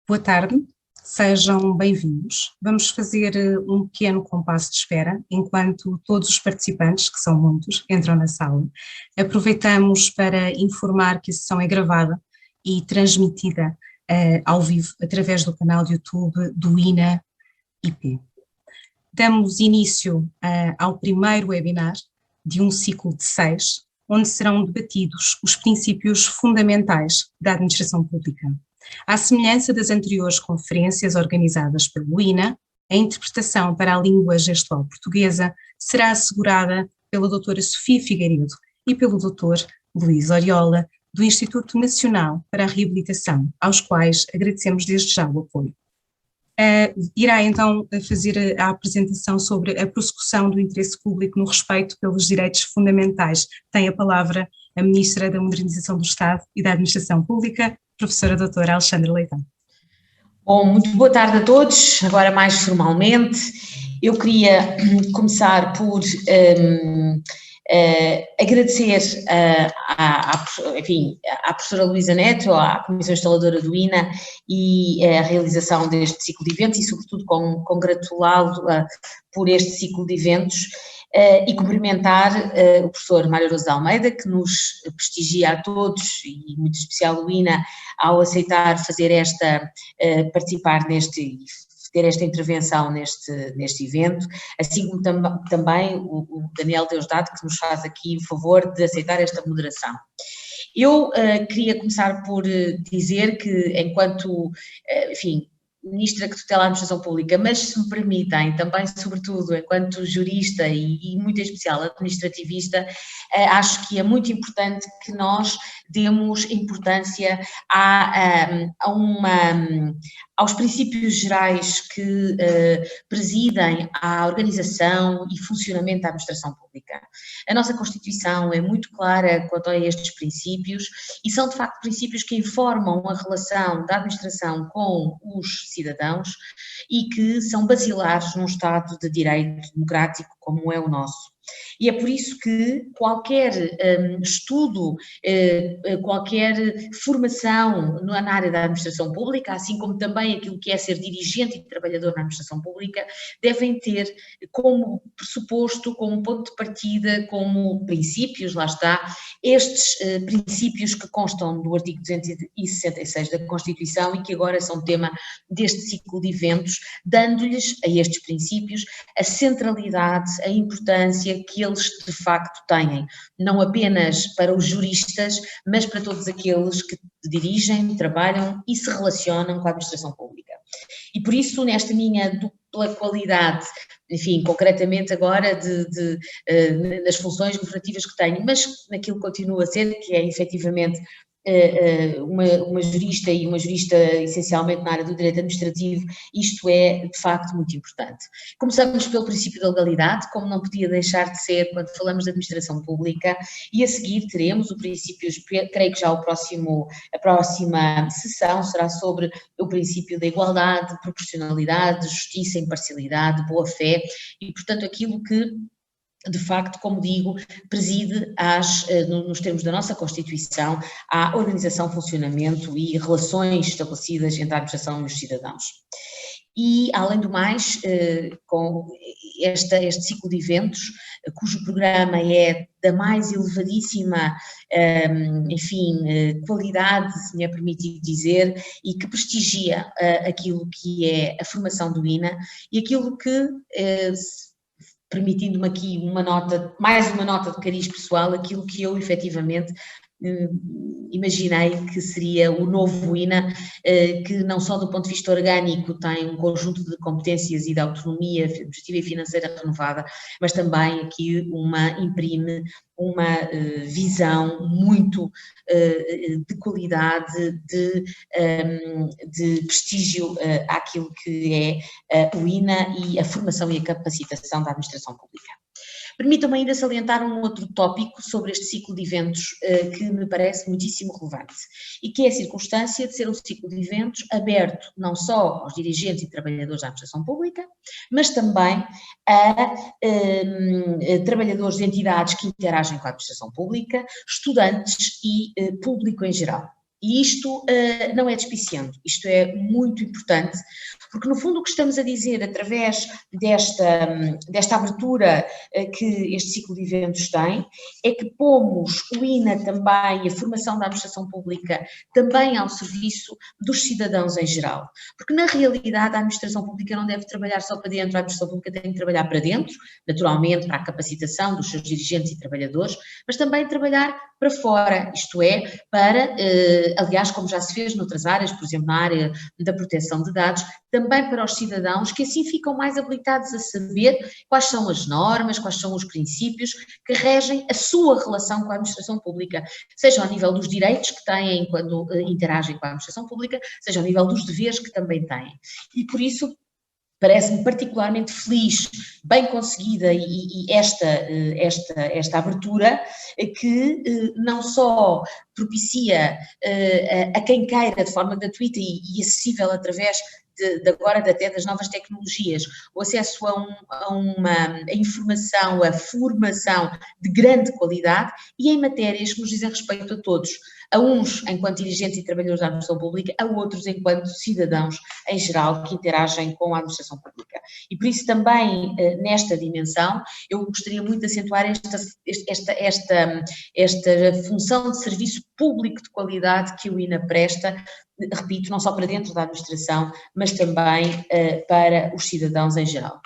Boa tarde, sejam bem-vindos. Vamos fazer um pequeno compasso de espera, enquanto todos os participantes, que são muitos, entram na sala. Aproveitamos para informar que a sessão é gravada e transmitida ao vivo através do canal de YouTube do INA-IP. Damos início ao primeiro webinar de um ciclo de 6, onde serão debatidos os princípios fundamentais da administração pública. À semelhança das anteriores conferências organizadas pelo INA, a interpretação para a língua gestual portuguesa será assegurada pela doutora Sofia Figueiredo e pelo doutor Luís Oriola, do Instituto Nacional para a Reabilitação, aos quais agradecemos desde já o apoio. Irá então fazer a apresentação sobre a prossecução do interesse público no respeito pelos direitos fundamentais. Tem a palavra a Ministra da Modernização do Estado e da Administração Pública, professora doutora Alexandra Leitão. Bom, muito boa tarde a todos. Agora mais formalmente, eu queria começar por agradecer à professora Luísa Neto, à Comissão Instaladora do INA e a realização deste ciclo de eventos e sobretudo congratulá-lo por este ciclo de eventos e cumprimentar o professor Mário Rosa de Almeida, que nos prestigia a todos e muito especial o INA ao aceitar participar ter esta intervenção neste evento, assim como também o Daniel Deusdado, que nos faz aqui o favor de aceitar esta moderação. Eu queria começar por dizer que, enquanto, Ministra que tutela a Administração Pública, mas se me permitem, também sobretudo enquanto jurista e muito em especial administrativista, acho que é muito importante que nós demos importância aos princípios gerais que presidem à organização e funcionamento da administração pública. A nossa Constituição é muito clara quanto a estes princípios e são de facto princípios que informam a relação da administração com os cidadãos e que são basilares num Estado de direito democrático como é o nosso. E é por isso que qualquer estudo, qualquer formação na área da administração pública, assim como também aquilo que é ser dirigente e trabalhador na administração pública, devem ter como pressuposto, como ponto de partida, como princípios, lá está, estes princípios que constam do artigo 266 da Constituição e que agora são tema deste ciclo de eventos, dando-lhes a estes princípios a centralidade, a importância que eles de facto têm, não apenas para os juristas, mas para todos aqueles que dirigem, trabalham e se relacionam com a administração pública. E por isso, nesta minha dupla qualidade, concretamente agora das funções governativas que tenho, mas naquilo que continua a ser, que é efetivamente uma jurista e uma jurista essencialmente na área do direito administrativo, isto é de facto muito importante. Começamos pelo princípio da legalidade, como não podia deixar de ser quando falamos de administração pública, e a seguir teremos o princípio, creio que já a próxima sessão será sobre o princípio da igualdade, proporcionalidade, justiça, imparcialidade, boa-fé e portanto aquilo que de facto, como digo, preside nos termos da nossa Constituição, à organização, funcionamento e relações estabelecidas entre a administração e os cidadãos. E, além do mais, com este ciclo de eventos, cujo programa é da mais elevadíssima, qualidade, se me é permitido dizer, e que prestigia aquilo que é a formação do INA e aquilo que permitindo-me aqui mais uma nota de cariz pessoal, aquilo que eu efetivamente imaginei que seria o novo INA, que não só do ponto de vista orgânico tem um conjunto de competências e de autonomia administrativa e financeira renovada, mas também aqui imprime uma visão muito de qualidade, de prestígio àquilo que é o INA e a formação e a capacitação da administração pública. Permitam-me ainda salientar um outro tópico sobre este ciclo de eventos que me parece muitíssimo relevante e que é a circunstância de ser um ciclo de eventos aberto não só aos dirigentes e trabalhadores da administração pública, mas também a trabalhadores de entidades que interagem com a administração pública, estudantes e público em geral. E isto não é despiciando, isto é muito importante, porque no fundo o que estamos a dizer através desta abertura que este ciclo de eventos tem, é que pomos o INA também, a formação da administração pública, também ao serviço dos cidadãos em geral. Porque na realidade a administração pública não deve trabalhar só para dentro, a administração pública tem que trabalhar para dentro, naturalmente para a capacitação dos seus dirigentes e trabalhadores, mas também trabalhar para fora, isto é, para, aliás, como já se fez noutras áreas, por exemplo, na área da proteção de dados, também para os cidadãos que assim ficam mais habilitados a saber quais são as normas, quais são os princípios que regem a sua relação com a administração pública, seja ao nível dos direitos que têm quando interagem com a administração pública, seja ao nível dos deveres que também têm. E por isso, parece-me particularmente feliz, bem conseguida e esta abertura que não só propicia a quem queira de forma gratuita e acessível através agora até das novas tecnologias, o acesso a informação, a formação de grande qualidade e em matérias que nos dizem respeito a todos, a uns enquanto dirigentes e trabalhadores da administração pública, a outros enquanto cidadãos em geral que interagem com a administração pública. E por isso também nesta dimensão eu gostaria muito de acentuar esta função de serviço público de qualidade que o INA presta, repito, não só para dentro da administração, mas também para os cidadãos em geral.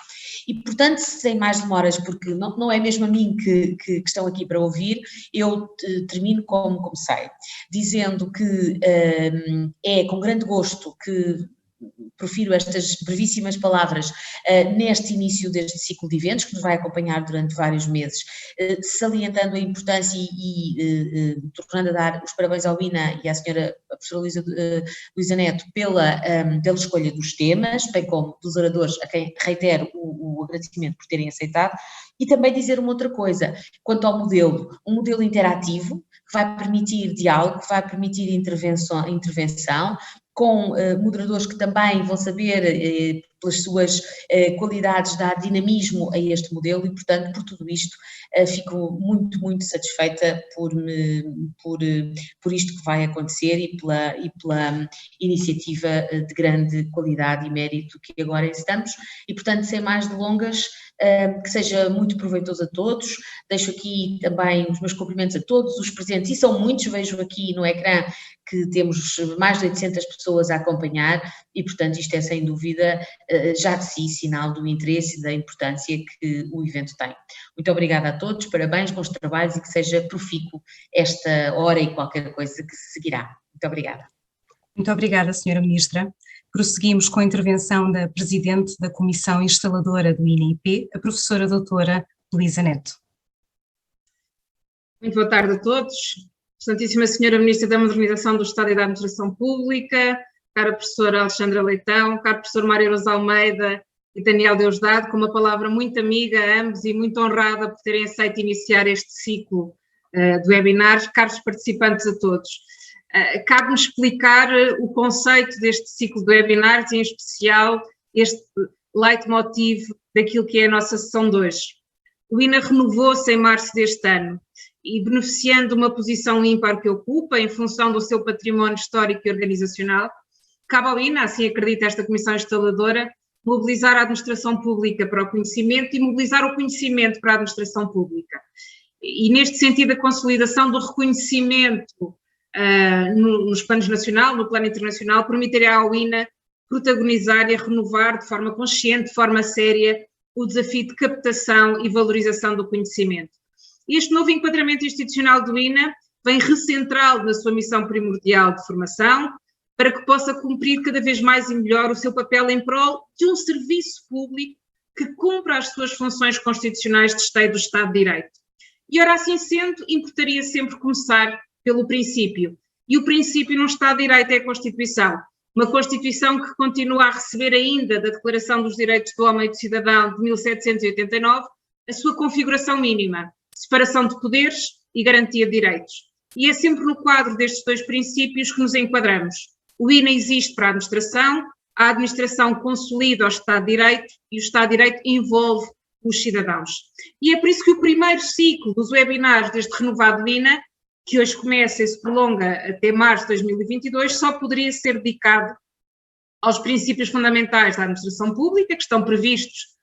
E, portanto, sem mais demoras, porque não é mesmo a mim que estão aqui para ouvir, eu termino como comecei, dizendo que é com grande gosto que profiro estas brevíssimas palavras neste início deste ciclo de eventos que nos vai acompanhar durante vários meses, salientando a importância e tornando a dar os parabéns ao INA e à senhora professora Luísa Neto pela escolha dos temas, bem como dos oradores a quem reitero o agradecimento por terem aceitado, e também dizer uma outra coisa, quanto ao modelo, um modelo interativo que vai permitir diálogo, que vai permitir intervenção, com moderadores que também vão saber, pelas suas qualidades, dar dinamismo a este modelo e, portanto, por tudo isto, fico muito, muito satisfeita por isto que vai acontecer e pela iniciativa de grande qualidade e mérito que agora estamos e, portanto, sem mais delongas, que seja muito proveitoso a todos. Deixo aqui também os meus cumprimentos a todos os presentes, e são muitos, vejo aqui no ecrã que temos mais de 800 pessoas a acompanhar e, portanto, isto é sem dúvida já de si sinal do interesse e da importância que o evento tem. Muito obrigada a todos, parabéns, bons trabalhos e que seja profícuo esta hora e qualquer coisa que se seguirá. Muito obrigada. Muito obrigada, Sra. Ministra. Prosseguimos com a intervenção da Presidente da Comissão Instaladora do INA-IP, a professora doutora Luísa Neto. Muito boa tarde a todos. Excelentíssima Senhora Ministra da Modernização do Estado e da Administração Pública, cara professora Alexandra Leitão, caro professor Mário Rosa Almeida e Daniel Deusdado, com uma palavra muito amiga a ambos e muito honrada por terem aceito iniciar este ciclo de webinars, caros participantes a todos. Cabe-me explicar o conceito deste ciclo de webinars, em especial este leitmotiv daquilo que é a nossa sessão de hoje. O INA renovou-se em março deste ano e, beneficiando de uma posição ímpar que ocupa em função do seu património histórico e organizacional, cabe ao INA, assim acredita esta Comissão Instaladora, mobilizar a administração pública para o conhecimento e mobilizar o conhecimento para a administração pública. E neste sentido a consolidação do reconhecimento nos planos nacional, no plano internacional, permitirá ao INA protagonizar e renovar de forma consciente, de forma séria, o desafio de captação e valorização do conhecimento. Este novo enquadramento institucional do INA vem recentral na sua missão primordial de formação, para que possa cumprir cada vez mais e melhor o seu papel em prol de um serviço público que cumpra as suas funções constitucionais de esteio do Estado de Direito. E, ora, assim sendo, importaria sempre começar pelo princípio. E o princípio num Estado de Direito é a Constituição. Uma Constituição que continua a receber ainda da Declaração dos Direitos do Homem e do Cidadão de 1789 a sua configuração mínima, separação de poderes e garantia de direitos. E é sempre no quadro destes dois princípios que nos enquadramos. O INA existe para a administração consolida o Estado de Direito e o Estado de Direito envolve os cidadãos. E é por isso que o primeiro ciclo dos webinars deste renovado INA que hoje começa e se prolonga até março de 2022, só poderia ser dedicado aos princípios fundamentais da administração pública, que estão previstos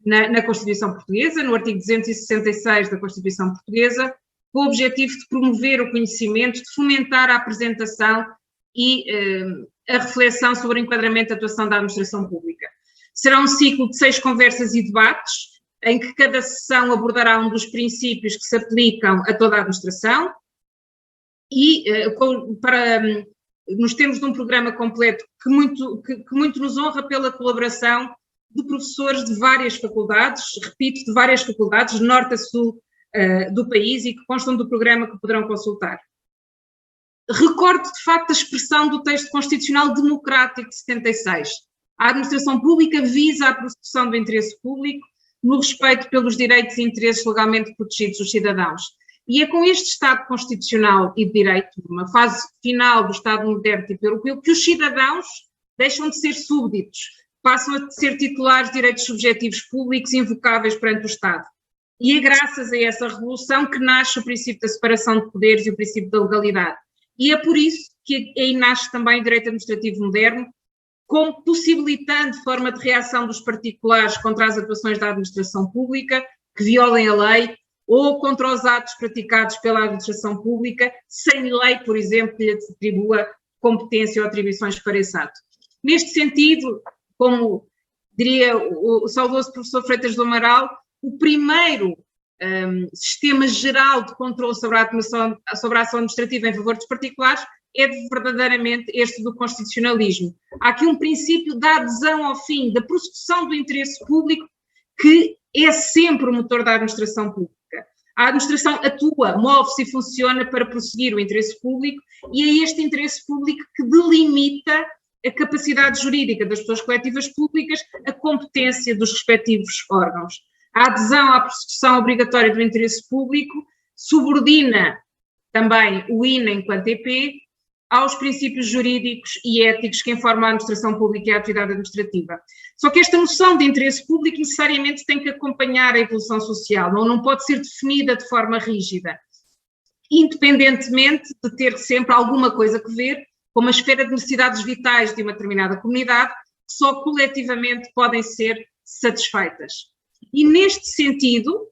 na Constituição Portuguesa, no artigo 266 da Constituição Portuguesa, com o objetivo de promover o conhecimento, de fomentar a apresentação e a reflexão sobre o enquadramento e atuação da administração pública. Será um ciclo de 6 conversas e debates, em que cada sessão abordará um dos princípios que se aplicam a toda a administração e nos termos de um programa completo que muito nos honra pela colaboração de professores de várias faculdades, repito, de várias faculdades, de norte a sul do país, e que constam do programa que poderão consultar. Recordo, de facto, a expressão do texto constitucional democrático de 76. A administração pública visa a proteção do interesse público no respeito pelos direitos e interesses legalmente protegidos dos cidadãos. E é com este Estado constitucional e de direito, uma fase final do Estado moderno e europeu, que os cidadãos deixam de ser súbditos, passam a ser titulares de direitos subjetivos públicos invocáveis perante o Estado. E é graças a essa revolução que nasce o princípio da separação de poderes e o princípio da legalidade. E é por isso que aí nasce também o direito administrativo moderno, como possibilitando forma de reação dos particulares contra as atuações da administração pública, que violem a lei, ou contra os atos praticados pela administração pública, sem lei, por exemplo, que lhe atribua competência ou atribuições para esse ato. Neste sentido, como diria o saudoso professor Freitas do Amaral, o primeiro sistema geral de controle sobre a ação administrativa em favor dos particulares é verdadeiramente este do constitucionalismo. Há aqui um princípio da adesão ao fim, da prossecução do interesse público, que é sempre o motor da administração pública. A administração atua, move-se e funciona para prosseguir o interesse público, e é este interesse público que delimita a capacidade jurídica das pessoas coletivas públicas, a competência dos respectivos órgãos. A adesão à prossecução obrigatória do interesse público subordina também o INA enquanto EP aos princípios jurídicos e éticos que informam a administração pública e a atividade administrativa. Só que esta noção de interesse público necessariamente tem que acompanhar a evolução social, não pode ser definida de forma rígida, independentemente de ter sempre alguma coisa a ver com uma esfera de necessidades vitais de uma determinada comunidade, que só coletivamente podem ser satisfeitas. E neste sentido,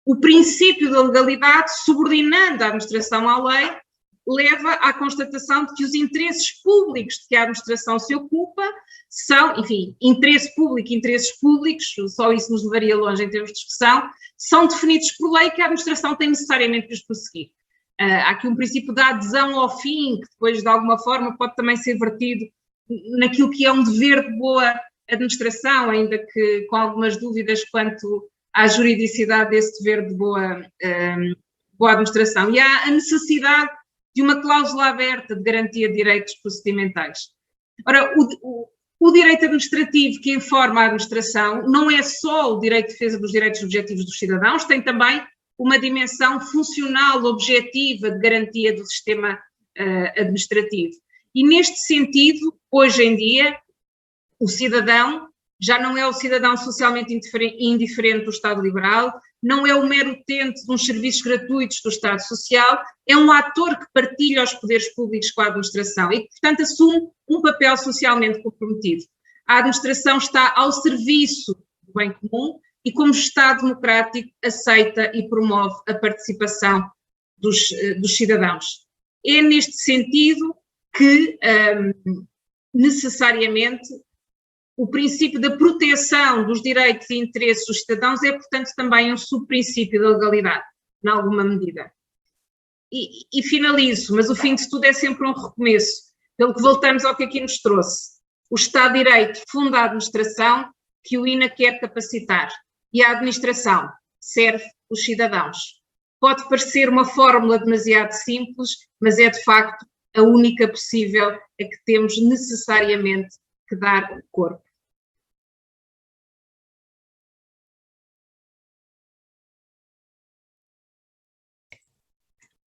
o princípio da legalidade, subordinando a administração à lei, leva à constatação de que os interesses públicos de que a administração se ocupa são, enfim, interesse público e interesses públicos, só isso nos levaria longe em termos de discussão, são definidos por lei que a administração tem necessariamente que os prosseguir. Há aqui um princípio da adesão ao fim, que depois de alguma forma pode também ser vertido naquilo que é um dever de boa administração, ainda que com algumas dúvidas quanto à juridicidade desse dever de boa administração. E há a necessidade de uma cláusula aberta de garantia de direitos procedimentais. Ora, o direito administrativo que informa a administração não é só o direito de defesa dos direitos objetivos dos cidadãos, tem também uma dimensão funcional, objetiva, de garantia do sistema administrativo. E neste sentido, hoje em dia, o cidadão já não é o cidadão socialmente indiferente do Estado liberal, não é o mero utente de uns serviços gratuitos do Estado social, é um ator que partilha os poderes públicos com a administração e que, portanto, assume um papel socialmente comprometido. A administração está ao serviço do bem comum e, como Estado democrático, aceita e promove a participação dos cidadãos. É neste sentido que, necessariamente, o princípio da proteção dos direitos e interesses dos cidadãos é, portanto, também um subprincípio da legalidade, em alguma medida. E finalizo, mas o fim de tudo é sempre um recomeço, pelo que voltamos ao que aqui nos trouxe. O Estado de Direito funda a administração que o INA quer capacitar, e a administração serve os cidadãos. Pode parecer uma fórmula demasiado simples, mas é de facto a única possível a que temos necessariamente que dar corpo.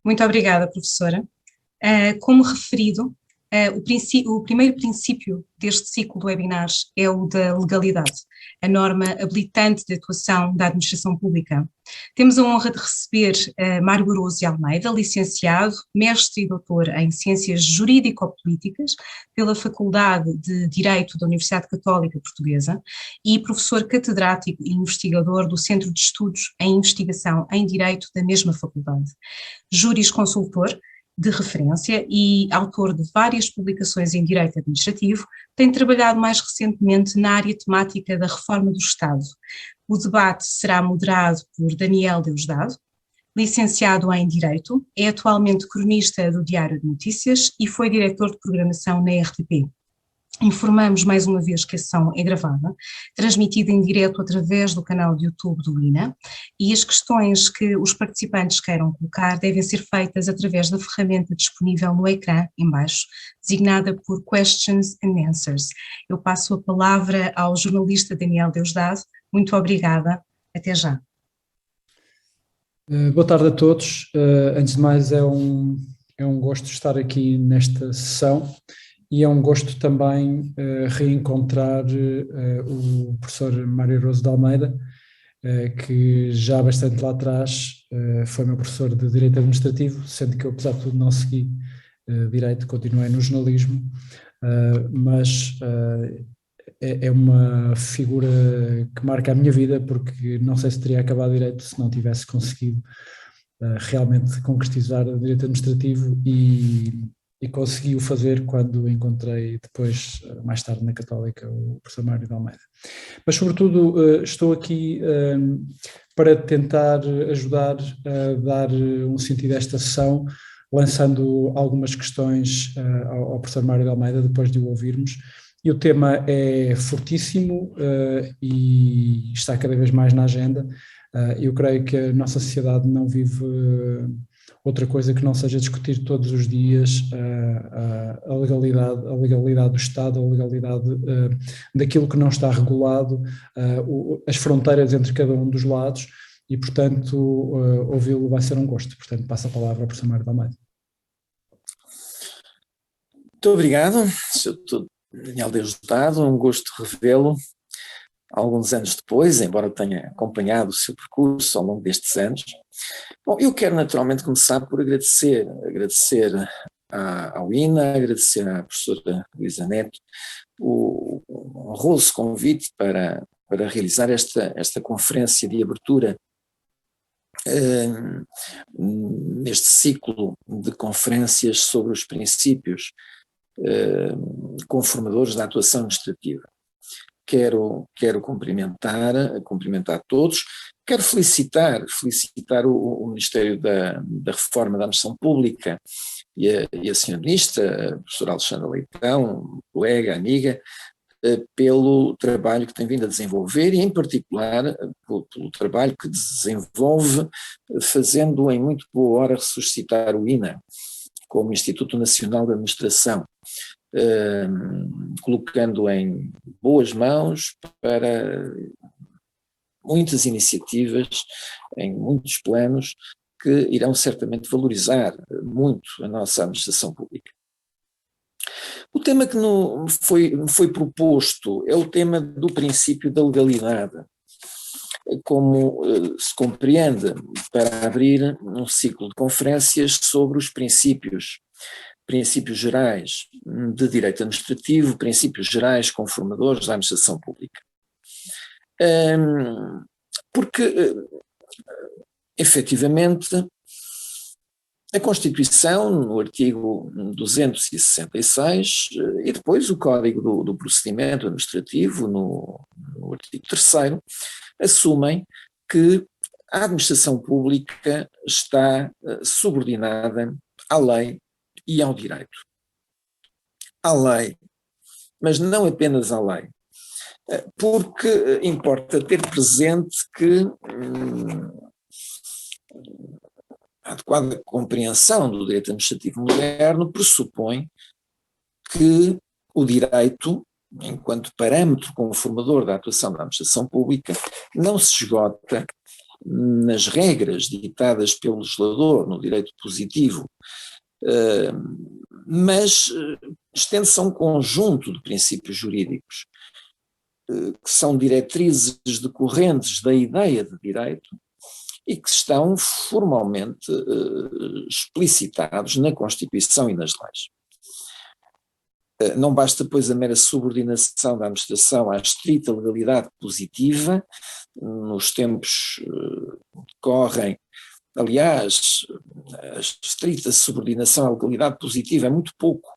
Muito obrigada, professora. Como referido, O primeiro princípio deste ciclo de webinars é o da legalidade, a norma habilitante de atuação da administração pública. Temos a honra de receber Mário Barroso Almeida, licenciado, mestre e doutor em Ciências Jurídico-Políticas pela Faculdade de Direito da Universidade Católica Portuguesa e professor catedrático e investigador do Centro de Estudos em Investigação em Direito da mesma faculdade. Jurisconsultor de referência e autor de várias publicações em Direito Administrativo, tem trabalhado mais recentemente na área temática da reforma do Estado. O debate será moderado por Daniel Deusdado, licenciado em Direito, é atualmente cronista do Diário de Notícias e foi diretor de programação na RTP. Informamos mais uma vez que a sessão é gravada, transmitida em direto através do canal de YouTube do INA, e as questões que os participantes queiram colocar devem ser feitas através da ferramenta disponível no ecrã em baixo, designada por Questions and Answers. Eu passo a palavra ao jornalista Daniel Deusdado. Muito obrigada. Até já. Boa tarde a todos. Antes de mais, é um gosto estar aqui nesta sessão. E é um gosto também reencontrar o professor Mário Barroso Almeida, que já bastante lá atrás foi meu professor de Direito Administrativo, sendo que eu, apesar de tudo, não segui Direito, continuei no jornalismo, mas é uma figura que marca a minha vida, porque não sei se teria acabado Direito se não tivesse conseguido realmente concretizar o Direito Administrativo e consegui o fazer quando encontrei depois, mais tarde na Católica, o professor Mário de Almeida. Mas sobretudo estou aqui para tentar ajudar a dar um sentido a esta sessão, lançando algumas questões ao professor Mário de Almeida, depois de o ouvirmos. E o tema é fortíssimo e está cada vez mais na agenda. Eu creio que a nossa sociedade não vive outra coisa que não seja discutir todos os dias a legalidade do Estado, a legalidade daquilo que não está regulado, as fronteiras entre cada um dos lados e, portanto, ouvi-lo vai ser um gosto. Portanto, passo a palavra ao professor Mário de Almeida. Muito obrigado, Sr. Daniel Deusdado, um gosto revê-lo alguns anos depois, embora tenha acompanhado o seu percurso ao longo destes anos. Bom, eu quero naturalmente começar por agradecer ao INA, agradecer à professora Luísa Neto o honroso convite para realizar esta conferência de abertura neste ciclo de conferências sobre os princípios conformadores da atuação administrativa. Quero cumprimentar todos, quero felicitar o Ministério da Reforma da Administração Pública e a senhora Ministra, a professora Alexandra Leitão, colega, amiga, pelo trabalho que tem vindo a desenvolver e, em particular, pelo trabalho que desenvolve, fazendo em muito boa hora ressuscitar o INA como Instituto Nacional de Administração, colocando em boas mãos para muitas iniciativas, em muitos planos, que irão certamente valorizar muito a nossa administração pública. O tema que foi proposto é o tema do princípio da legalidade, como se compreende, para abrir um ciclo de conferências sobre os princípios gerais de direito administrativo, princípios gerais conformadores da administração pública. Porque, efetivamente, a Constituição, no artigo 266, e depois o Código do Procedimento Administrativo, no artigo 3º, assumem que a administração pública está subordinada à lei e ao direito. À lei, mas não apenas à lei, porque importa ter presente que a adequada compreensão do direito administrativo moderno pressupõe que o direito, enquanto parâmetro conformador da atuação da administração pública, não se esgota nas regras ditadas pelo legislador no direito positivo, mas estende-se a um conjunto de princípios jurídicos que são diretrizes decorrentes da ideia de direito e que estão formalmente explicitados na Constituição e nas leis. Não basta, pois, a mera subordinação da administração à estrita legalidade positiva. Nos tempos que correm, aliás, a estrita subordinação à legalidade positiva é muito pouco.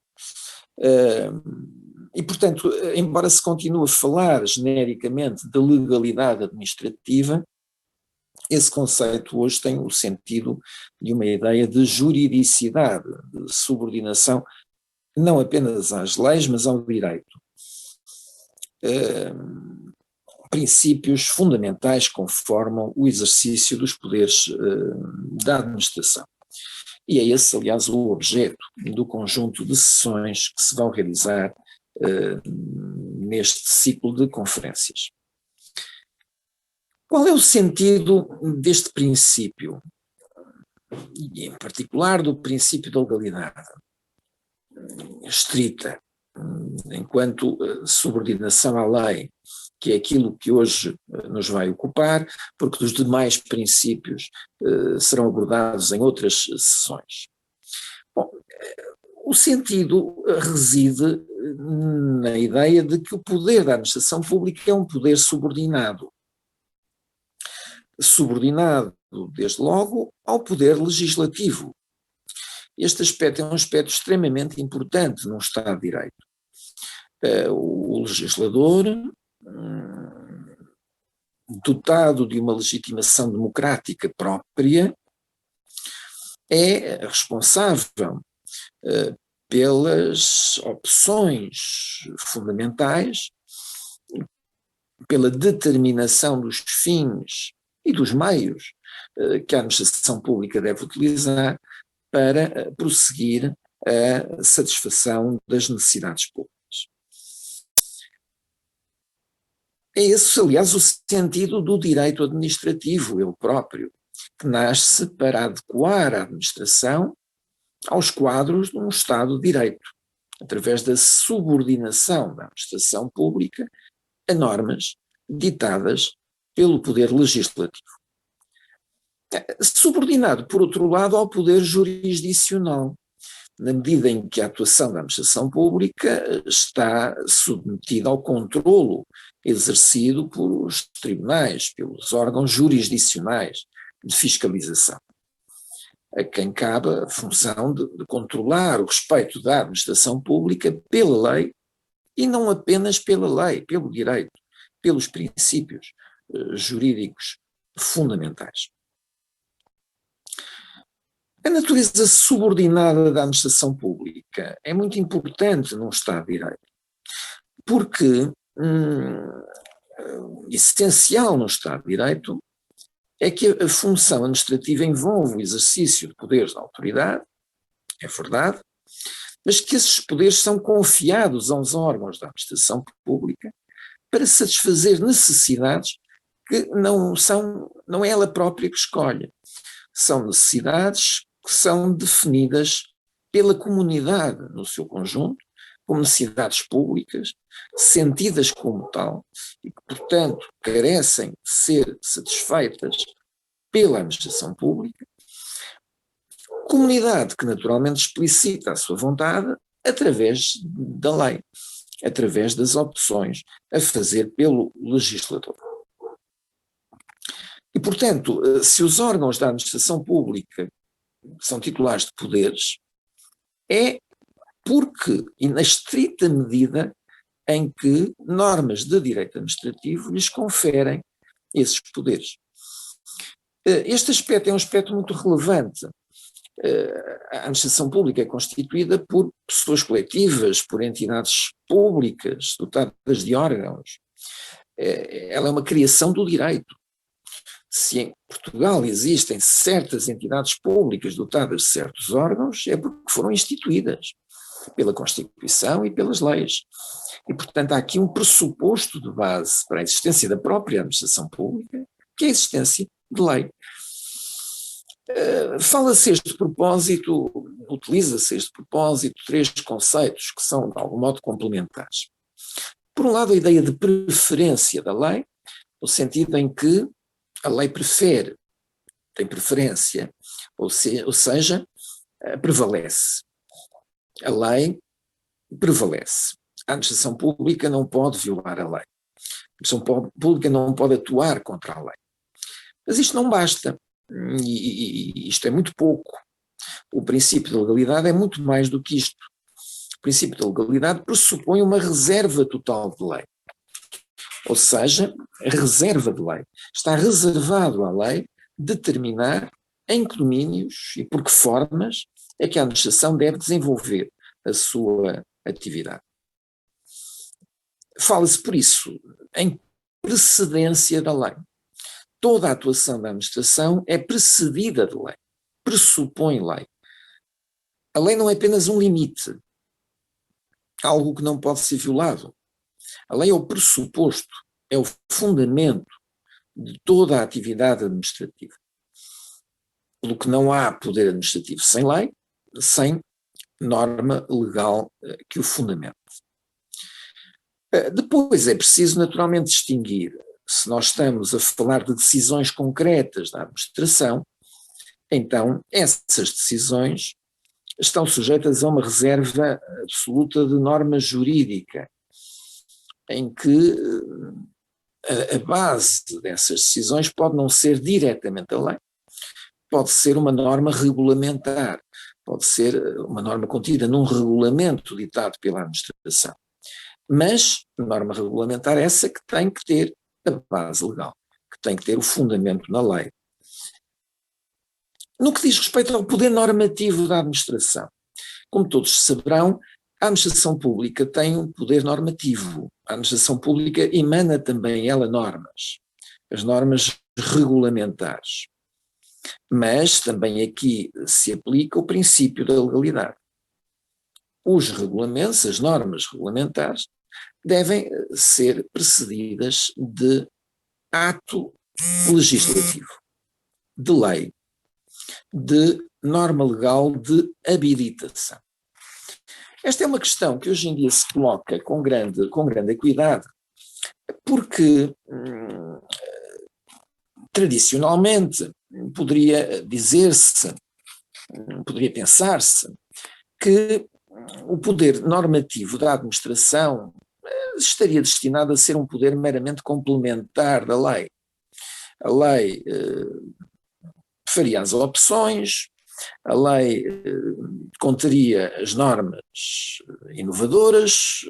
E, portanto, embora se continue a falar genericamente de legalidade administrativa, esse conceito hoje tem o sentido de uma ideia de juridicidade, de subordinação não apenas às leis, mas ao direito. Princípios fundamentais que conformam o exercício dos poderes da administração. E é esse, aliás, o objeto do conjunto de sessões que se vão realizar neste ciclo de conferências. Qual é o sentido deste princípio, e em particular do princípio da legalidade estrita, enquanto subordinação à lei, que é aquilo que hoje nos vai ocupar, porque os demais princípios serão abordados em outras sessões? Bom, o sentido reside na ideia de que o poder da administração pública é um poder subordinado. Subordinado, desde logo, ao poder legislativo. Este aspecto é um aspecto extremamente importante num Estado de Direito. O legislador, dotado de uma legitimação democrática própria, é responsável pelas opções fundamentais, pela determinação dos fins e dos meios que a administração pública deve utilizar para prosseguir a satisfação das necessidades públicas. É esse, aliás, o sentido do direito administrativo, ele próprio, que nasce para adequar a administração aos quadros de um Estado de Direito, através da subordinação da administração pública a normas ditadas pelo poder legislativo. Subordinado, por outro lado, ao poder jurisdicional, na medida em que a atuação da administração pública está submetida ao controlo exercido pelos tribunais, pelos órgãos jurisdicionais de fiscalização, a quem cabe a função de controlar o respeito da administração pública pela lei, e não apenas pela lei, pelo direito, pelos princípios jurídicos fundamentais. A natureza subordinada da administração pública é muito importante num Estado de Direito, porque essencial no Estado de Direito é que a função administrativa envolve o exercício de poderes da autoridade, é verdade, mas que esses poderes são confiados aos órgãos da administração pública para satisfazer necessidades que não é ela própria que escolhe. São necessidades que são definidas pela comunidade no seu conjunto, como necessidades públicas, sentidas como tal, e que, portanto, carecem de ser satisfeitas pela administração pública, comunidade que naturalmente explicita a sua vontade através da lei, através das opções a fazer pelo legislador. E, portanto, se os órgãos da administração pública são titulares de poderes, é porque, e na estrita medida em que normas de direito administrativo lhes conferem esses poderes. Este aspecto é um aspecto muito relevante. A administração pública é constituída por pessoas coletivas, por entidades públicas, dotadas de órgãos. Ela é uma criação do direito. Se em Portugal existem certas entidades públicas dotadas de certos órgãos, é porque foram instituídas pela Constituição e pelas leis. E, portanto, há aqui um pressuposto de base para a existência da própria administração pública, que é a existência de lei. Fala-se a este propósito utiliza-se este propósito 3 conceitos que são, de algum modo, complementares. Por um lado, a ideia de preferência da lei, no sentido em que a lei tem preferência, ou seja, prevalece. A lei prevalece. A administração pública não pode violar a lei. A administração pública não pode atuar contra a lei. Mas isto não basta, e isto é muito pouco. O princípio da legalidade é muito mais do que isto. O princípio da legalidade pressupõe uma reserva total de lei. Ou seja, a reserva de lei. Está reservado à lei determinar em que domínios e por que formas é que a administração deve desenvolver a sua atividade. Fala-se, por isso, em precedência da lei. Toda a atuação da administração é precedida de lei, pressupõe lei. A lei não é apenas um limite, algo que não pode ser violado. A lei é o pressuposto, é o fundamento de toda a atividade administrativa. Pelo que não há poder administrativo sem lei, sem norma legal que o fundamente. Depois é preciso naturalmente distinguir, se nós estamos a falar de decisões concretas da administração, então essas decisões estão sujeitas a uma reserva absoluta de norma jurídica, em que a base dessas decisões pode não ser diretamente a lei, pode ser uma norma regulamentar, pode ser uma norma contida num regulamento ditado pela administração. Mas norma regulamentar essa que tem que ter a base legal, que tem que ter o fundamento na lei. No que diz respeito ao poder normativo da administração, como todos saberão, a administração pública tem um poder normativo. A administração pública emana também ela normas, as normas regulamentares. Mas também aqui se aplica o princípio da legalidade. Os regulamentos, as normas regulamentares, devem ser precedidas de ato legislativo, de lei, de norma legal de habilitação. Esta é uma questão que hoje em dia se coloca com grande acuidade, porque tradicionalmente poderia dizer-se, poderia pensar-se que o poder normativo da administração estaria destinado a ser um poder meramente complementar da lei. A lei faria as opções, a lei conteria as normas inovadoras,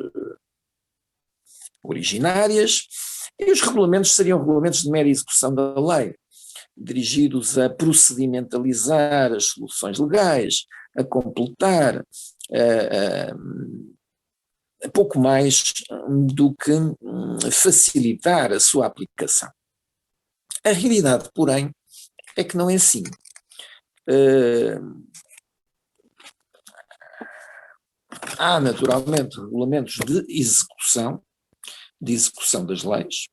originárias, e os regulamentos seriam regulamentos de mera execução da lei, dirigidos a procedimentalizar as soluções legais, a completar, pouco mais do que facilitar a sua aplicação. A realidade, porém, é que não é assim. Há naturalmente regulamentos de execução das leis.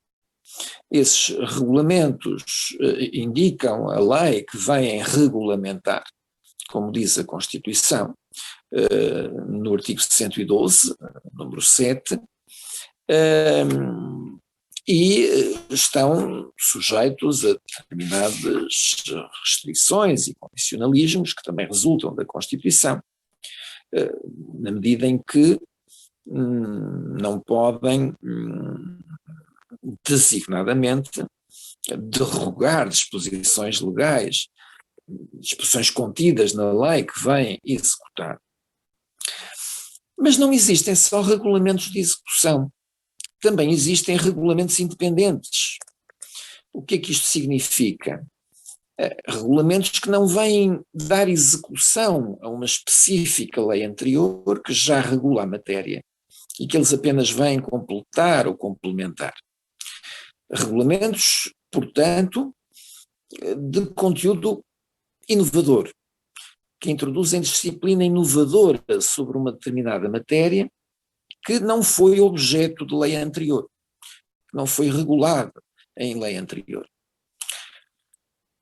Esses regulamentos indicam a lei que vêm regulamentar, como diz a Constituição, no artigo 112, número 7, e estão sujeitos a determinadas restrições e condicionalismos que também resultam da Constituição, na medida em que não podem designadamente derrogar disposições legais, disposições contidas na lei que vêm executar. Mas não existem só regulamentos de execução, também existem regulamentos independentes. O que é que isto significa? Regulamentos que não vêm dar execução a uma específica lei anterior que já regula a matéria e que eles apenas vêm completar ou complementar. Regulamentos, portanto, de conteúdo inovador, que introduzem disciplina inovadora sobre uma determinada matéria que não foi objeto de lei anterior, que não foi regulada em lei anterior.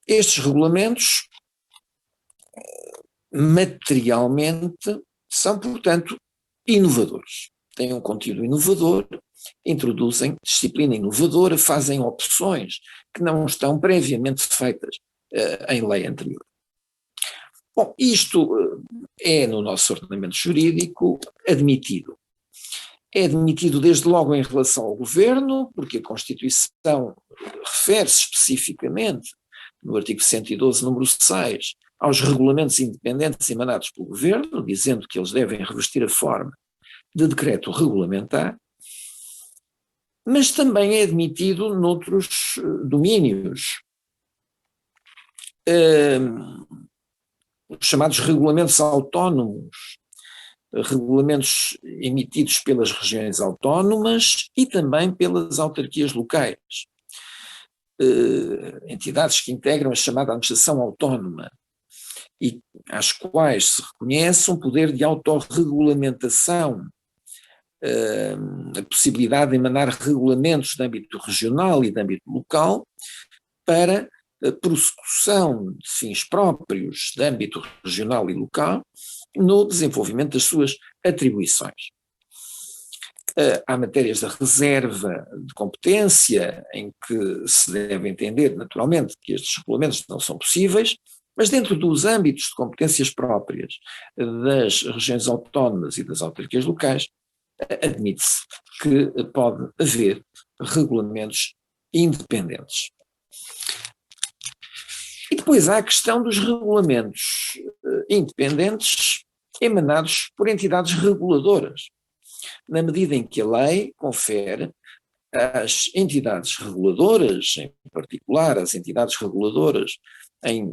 Estes regulamentos materialmente são, portanto, inovadores. Têm um conteúdo inovador, introduzem disciplina inovadora, fazem opções que não estão previamente feitas em lei anterior. Bom, isto é, no nosso ordenamento jurídico, admitido. É admitido desde logo em relação ao governo, porque a Constituição refere-se especificamente, no artigo 112, número 6, aos regulamentos independentes emanados pelo governo, dizendo que eles devem revestir a forma de decreto regulamentar, mas também é admitido noutros domínios, os chamados regulamentos autónomos, regulamentos emitidos pelas regiões autónomas e também pelas autarquias locais, entidades que integram a chamada administração autónoma e às quais se reconhece um poder de autorregulamentação, a possibilidade de emanar regulamentos de âmbito regional e de âmbito local para a prossecução de fins próprios de âmbito regional e local no desenvolvimento das suas atribuições. Há matérias da reserva de competência em que se deve entender, naturalmente, que estes regulamentos não são possíveis, mas dentro dos âmbitos de competências próprias das regiões autónomas e das autarquias locais, admite-se que pode haver regulamentos independentes. E depois há a questão dos regulamentos independentes emanados por entidades reguladoras, na medida em que a lei confere às entidades reguladoras, em particular às entidades reguladoras em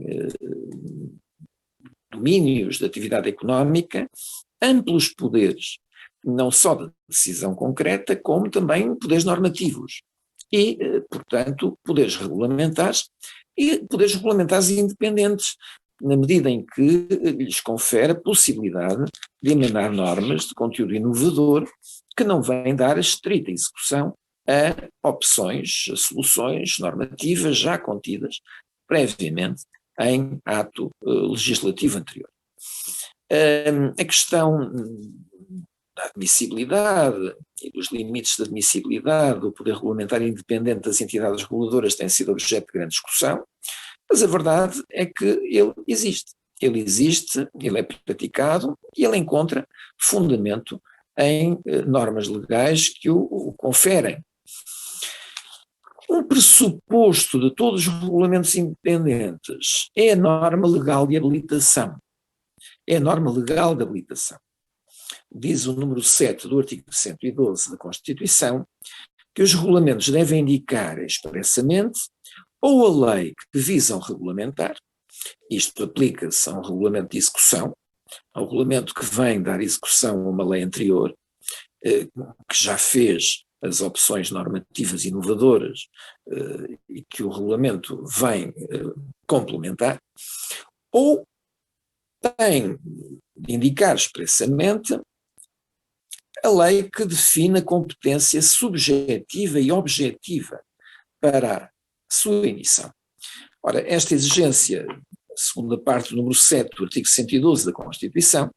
domínios de atividade económica, amplos poderes, não só de decisão concreta, como também poderes normativos e, portanto, poderes regulamentares e poderes regulamentares independentes, na medida em que lhes confere a possibilidade de emanar normas de conteúdo inovador que não vêm dar a estrita execução a opções, a soluções normativas já contidas previamente em ato legislativo anterior. A questão da admissibilidade e dos limites de admissibilidade do poder regulamentar independente das entidades reguladoras tem sido objeto de grande discussão, mas a verdade é que ele existe. Ele existe, ele é praticado e ele encontra fundamento em normas legais que o conferem. Um pressuposto de todos os regulamentos independentes é a norma legal de habilitação. É a norma legal de habilitação. Diz o número 7 do artigo 112 da Constituição que os regulamentos devem indicar expressamente ou a lei que visam regulamentar, isto aplica-se a um regulamento de execução, a um regulamento que vem dar execução a uma lei anterior, que já fez as opções normativas inovadoras e que o regulamento vem complementar, ou tem de indicar expressamente a lei que define a competência subjetiva e objetiva para a sua emissão. Ora, esta exigência, segundo a parte do número 7 do artigo 112 da Constituição,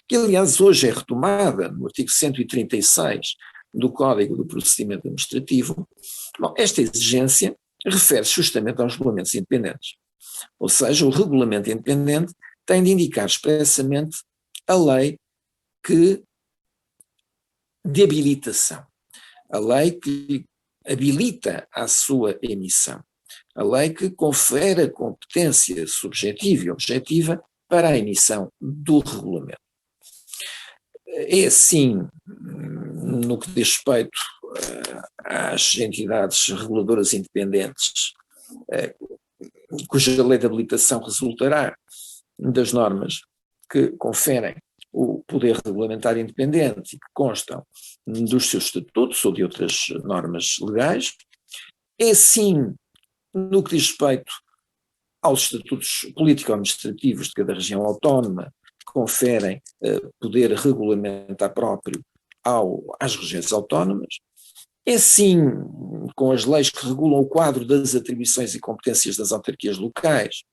que aliás hoje é retomada no artigo 136 do Código do Procedimento Administrativo, bom, esta exigência refere-se justamente aos regulamentos independentes. Ou seja, o regulamento independente tem de indicar expressamente a lei de habilitação, a lei que habilita a sua emissão, a lei que confere a competência subjetiva e objetiva para a emissão do regulamento. É assim, no que diz respeito às entidades reguladoras independentes, cuja lei de habilitação resultará das normas que conferem o poder regulamentar independente e que constam dos seus estatutos ou de outras normas legais. É assim no que diz respeito aos estatutos político-administrativos de cada região autónoma, que conferem poder regulamentar próprio às regiões autónomas. É assim com as leis que regulam o quadro das atribuições e competências das autarquias locais,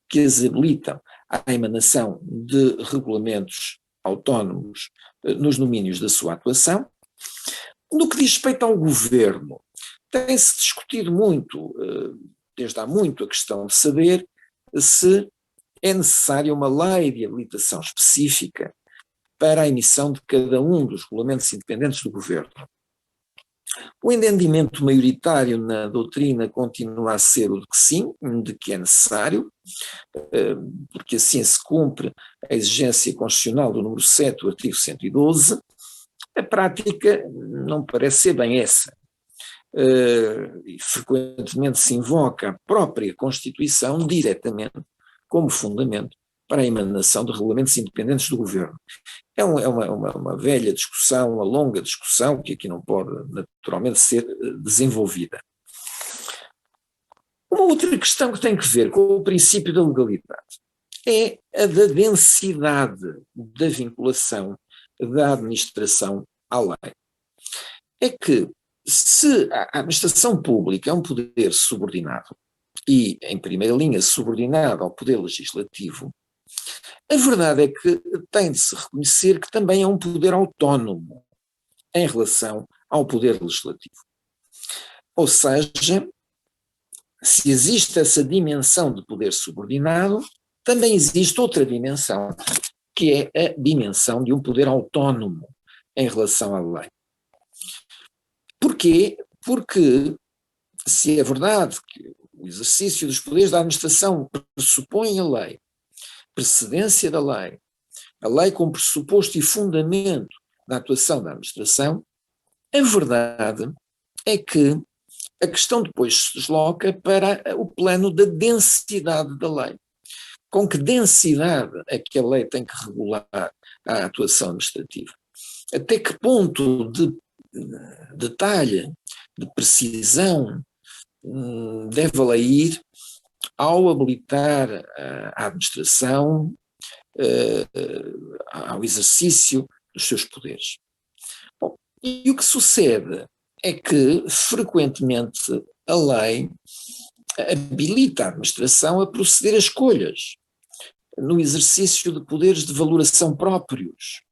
que as habilitam à emanação de regulamentos autónomos nos domínios da sua atuação. No que diz respeito ao governo, tem-se discutido muito, desde há muito, a questão de saber se é necessária uma lei de habilitação específica para a emissão de cada um dos regulamentos independentes do governo. O entendimento maioritário na doutrina continua a ser o de que sim, de que é necessário, porque assim se cumpre a exigência constitucional do número 7 do artigo 112. A prática não parece ser bem essa. E frequentemente se invoca a própria Constituição diretamente como fundamento para a emanação de regulamentos independentes do governo. É uma velha discussão, uma longa discussão, que aqui não pode naturalmente ser desenvolvida. Uma outra questão que tem que ver com o princípio da legalidade é a da densidade da vinculação da administração à lei. É que se a administração pública é um poder subordinado, e em primeira linha subordinado ao poder legislativo, a verdade é que tem de se reconhecer que também é um poder autónomo em relação ao poder legislativo. Ou seja, se existe essa dimensão de poder subordinado, também existe outra dimensão, que é a dimensão de um poder autónomo em relação à lei. Porquê? Porque, se é verdade que o exercício dos poderes da administração pressupõe a lei, precedência da lei, a lei como pressuposto e fundamento da atuação da administração, a verdade é que a questão depois se desloca para o plano da densidade da lei. Com que densidade é que a lei tem que regular a atuação administrativa? Até que ponto de detalhe, de precisão deve a lei ir ao habilitar a administração ao exercício dos seus poderes? Bom, e o que sucede é que, frequentemente, a lei habilita a administração a proceder a escolhas no exercício de poderes de valoração próprios.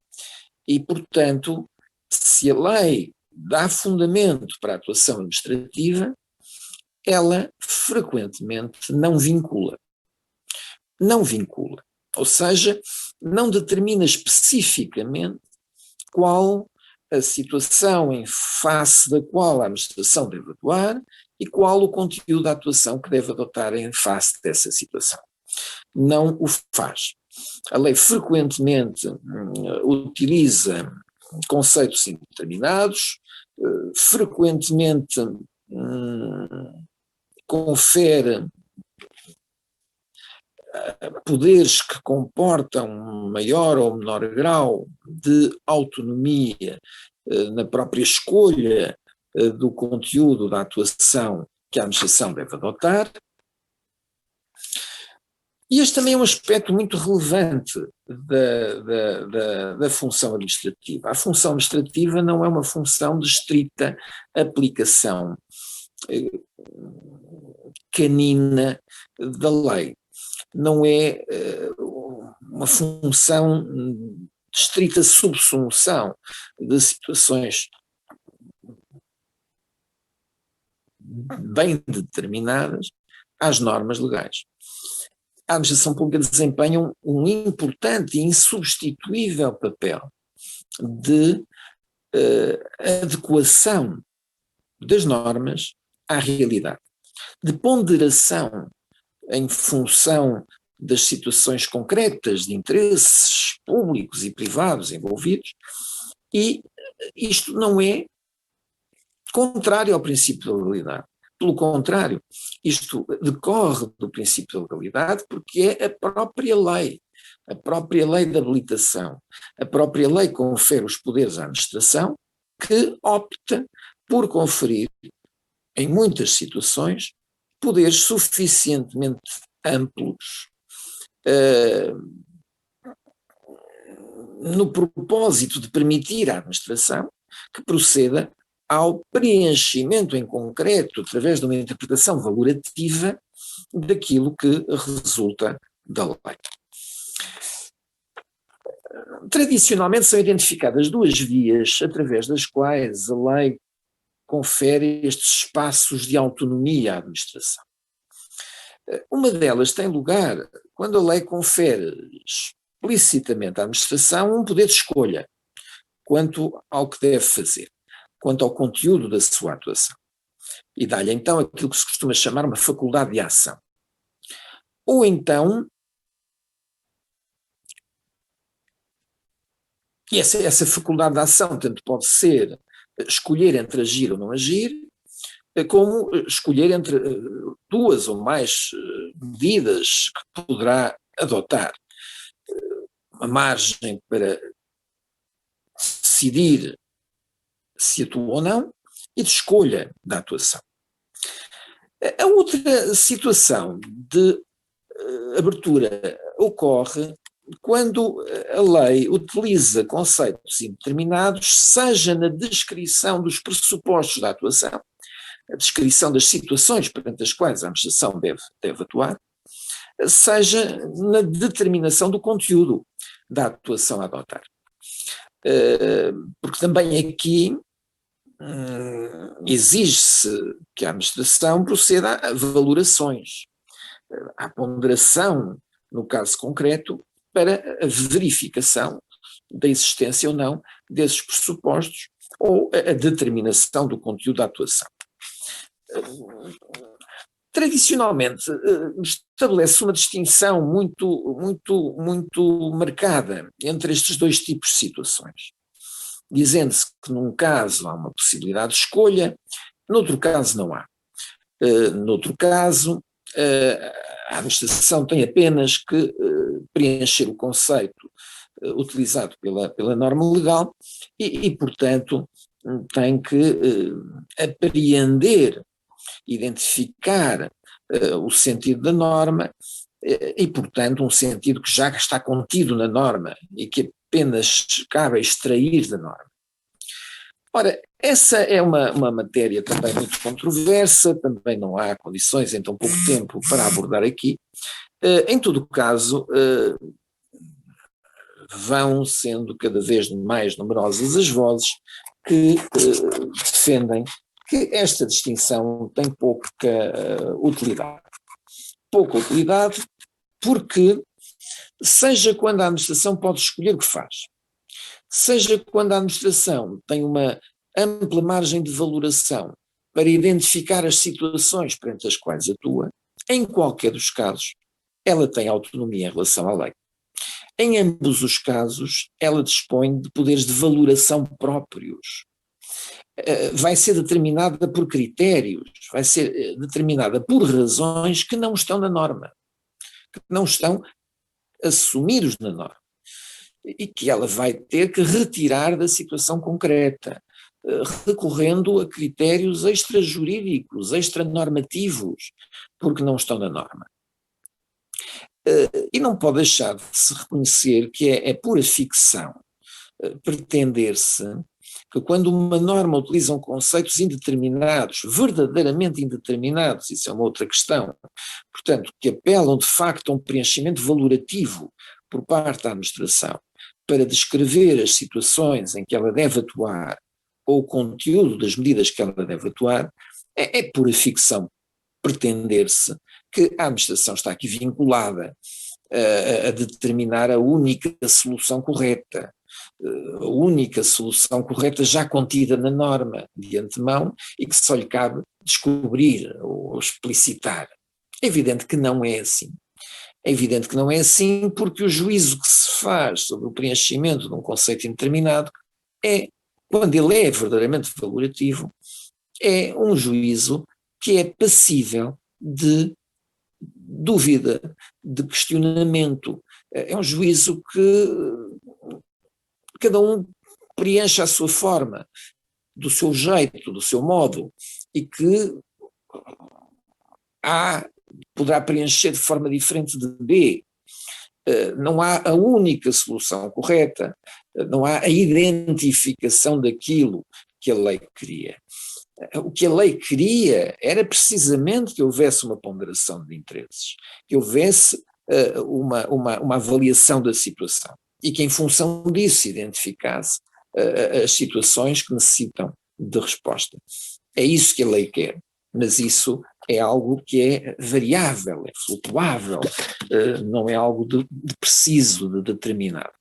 E, portanto, se a lei dá fundamento para a atuação administrativa, ela frequentemente não vincula. Não vincula. Ou seja, não determina especificamente qual a situação em face da qual a administração deve atuar e qual o conteúdo da atuação que deve adotar em face dessa situação. Não o faz. A lei frequentemente utiliza conceitos indeterminados, frequentemente confere poderes que comportam maior ou menor grau de autonomia na própria escolha do conteúdo da atuação que a administração deve adotar. E este também é um aspecto muito relevante da função administrativa. A função administrativa não é uma função de estrita aplicação canina da lei. Não é uma função de estrita subsunção de situações bem determinadas às normas legais. A administração pública desempenha um importante e insubstituível papel de adequação das normas à realidade, de ponderação em função das situações concretas de interesses públicos e privados envolvidos, e isto não é contrário ao princípio da legalidade. Pelo contrário, isto decorre do princípio da legalidade porque é a própria lei de habilitação, a própria lei que confere os poderes à administração, que opta por conferir, em muitas situações, poderes suficientemente amplos no propósito de permitir à administração que proceda ao preenchimento em concreto, através de uma interpretação valorativa, daquilo que resulta da lei. Tradicionalmente são identificadas duas vias através das quais a lei confere estes espaços de autonomia à administração. Uma delas tem lugar quando a lei confere explicitamente à administração um poder de escolha quanto ao que deve fazer, quanto ao conteúdo da sua atuação. E dá-lhe então aquilo que se costuma chamar uma faculdade de ação. Ou então, e essa faculdade de ação tanto pode ser escolher entre agir ou não agir, como escolher entre duas ou mais medidas que poderá adotar. Uma margem para decidir se atua ou não e de escolha da atuação. A outra situação de abertura ocorre quando a lei utiliza conceitos indeterminados, seja na descrição dos pressupostos da atuação, a descrição das situações perante as quais a administração deve atuar, seja na determinação do conteúdo da atuação a adotar. Porque também aqui exige-se que a administração proceda a valorações, à ponderação, no caso concreto, para a verificação da existência ou não desses pressupostos ou a determinação do conteúdo da atuação. Tradicionalmente, estabelece uma distinção muito marcada entre estes dois tipos de situações, dizendo-se que num caso há uma possibilidade de escolha, noutro caso não há. Noutro caso, a administração tem apenas que preencher o conceito utilizado pela norma legal e, portanto, tem que apreender, identificar o sentido da norma e, portanto, um sentido que já está contido na norma e que apenas cabe extrair da norma. Ora, essa é uma matéria também muito controversa, também não há condições em tão pouco tempo para abordar aqui. Em todo caso, vão sendo cada vez mais numerosas as vozes que defendem que esta distinção tem pouca utilidade. Pouca utilidade porque, seja quando a administração pode escolher o que faz, seja quando a administração tem uma ampla margem de valoração para identificar as situações perante as quais atua, em qualquer dos casos, ela tem autonomia em relação à lei. Em ambos os casos, ela dispõe de poderes de valoração próprios. Vai ser determinada por critérios, vai ser determinada por razões que não estão na norma, que não estão assumidos na norma, e que ela vai ter que retirar da situação concreta, recorrendo a critérios extrajurídicos, extranormativos, porque não estão na norma. E não pode deixar de se reconhecer que é pura ficção pretender-se que quando uma norma utiliza conceitos indeterminados, verdadeiramente indeterminados, isso é uma outra questão, portanto, que apelam de facto a um preenchimento valorativo por parte da administração para descrever as situações em que ela deve atuar ou o conteúdo das medidas que ela deve atuar, é pura ficção pretender-se que a administração está aqui vinculada a determinar a única solução correta, já contida na norma de antemão e que só lhe cabe descobrir ou explicitar. É evidente que não é assim. É evidente que não é assim porque o juízo que se faz sobre o preenchimento de um conceito indeterminado quando ele é verdadeiramente valorativo, é um juízo que é passível de dúvida, de questionamento. É um juízo que cada um preenche à sua forma, do seu jeito, do seu modo, e que poderá preencher de forma diferente de B. Não há a única solução correta, não há a identificação daquilo que a lei queria. O que a lei queria era precisamente que houvesse uma ponderação de interesses, que houvesse uma avaliação da situação. e que em função disso identificasse as situações que necessitam de resposta. É isso que a lei quer, mas isso é algo que é variável, é flutuável, não é algo de preciso, de determinado.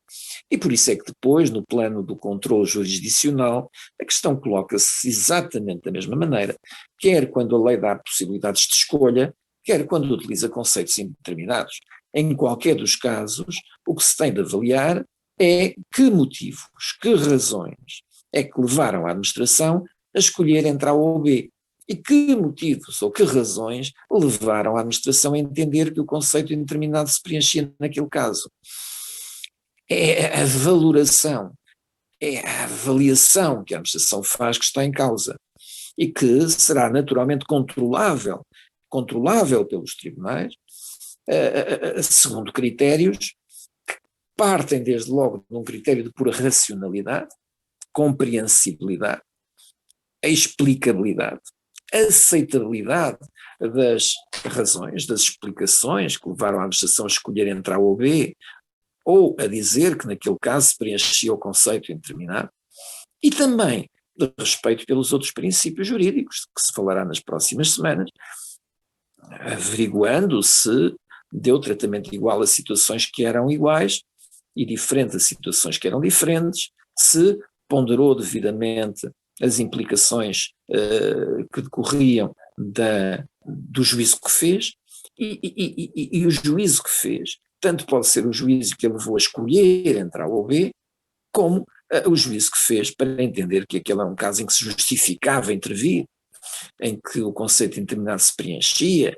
E por isso é que depois, no plano do controle jurisdicional, a questão coloca-se exatamente da mesma maneira, quer quando a lei dá possibilidades de escolha, quer quando utiliza conceitos indeterminados. Em qualquer dos casos, o que se tem de avaliar é que motivos, que razões é que levaram a administração a escolher entre A ou B. E que motivos ou que razões levaram a administração a entender que o conceito indeterminado se preenchia naquele caso. É a valoração, é a avaliação que a administração faz que está em causa e que será naturalmente controlável pelos tribunais, segundo critérios que partem desde logo de um critério de pura racionalidade, compreensibilidade, explicabilidade, aceitabilidade das razões, das explicações que levaram a administração a escolher entre A ou B, ou a dizer que naquele caso se preenchia o conceito indeterminado, e também de respeito pelos outros princípios jurídicos, que se falará nas próximas semanas, averiguando se deu tratamento igual a situações que eram iguais e diferente a situações que eram diferentes, se ponderou devidamente as implicações que decorriam do juízo que fez, e o juízo que fez tanto pode ser o juízo que ele levou a escolher entre A ou B, como o juízo que fez para entender que aquele é um caso em que se justificava intervir, em que o conceito indeterminado se preenchia,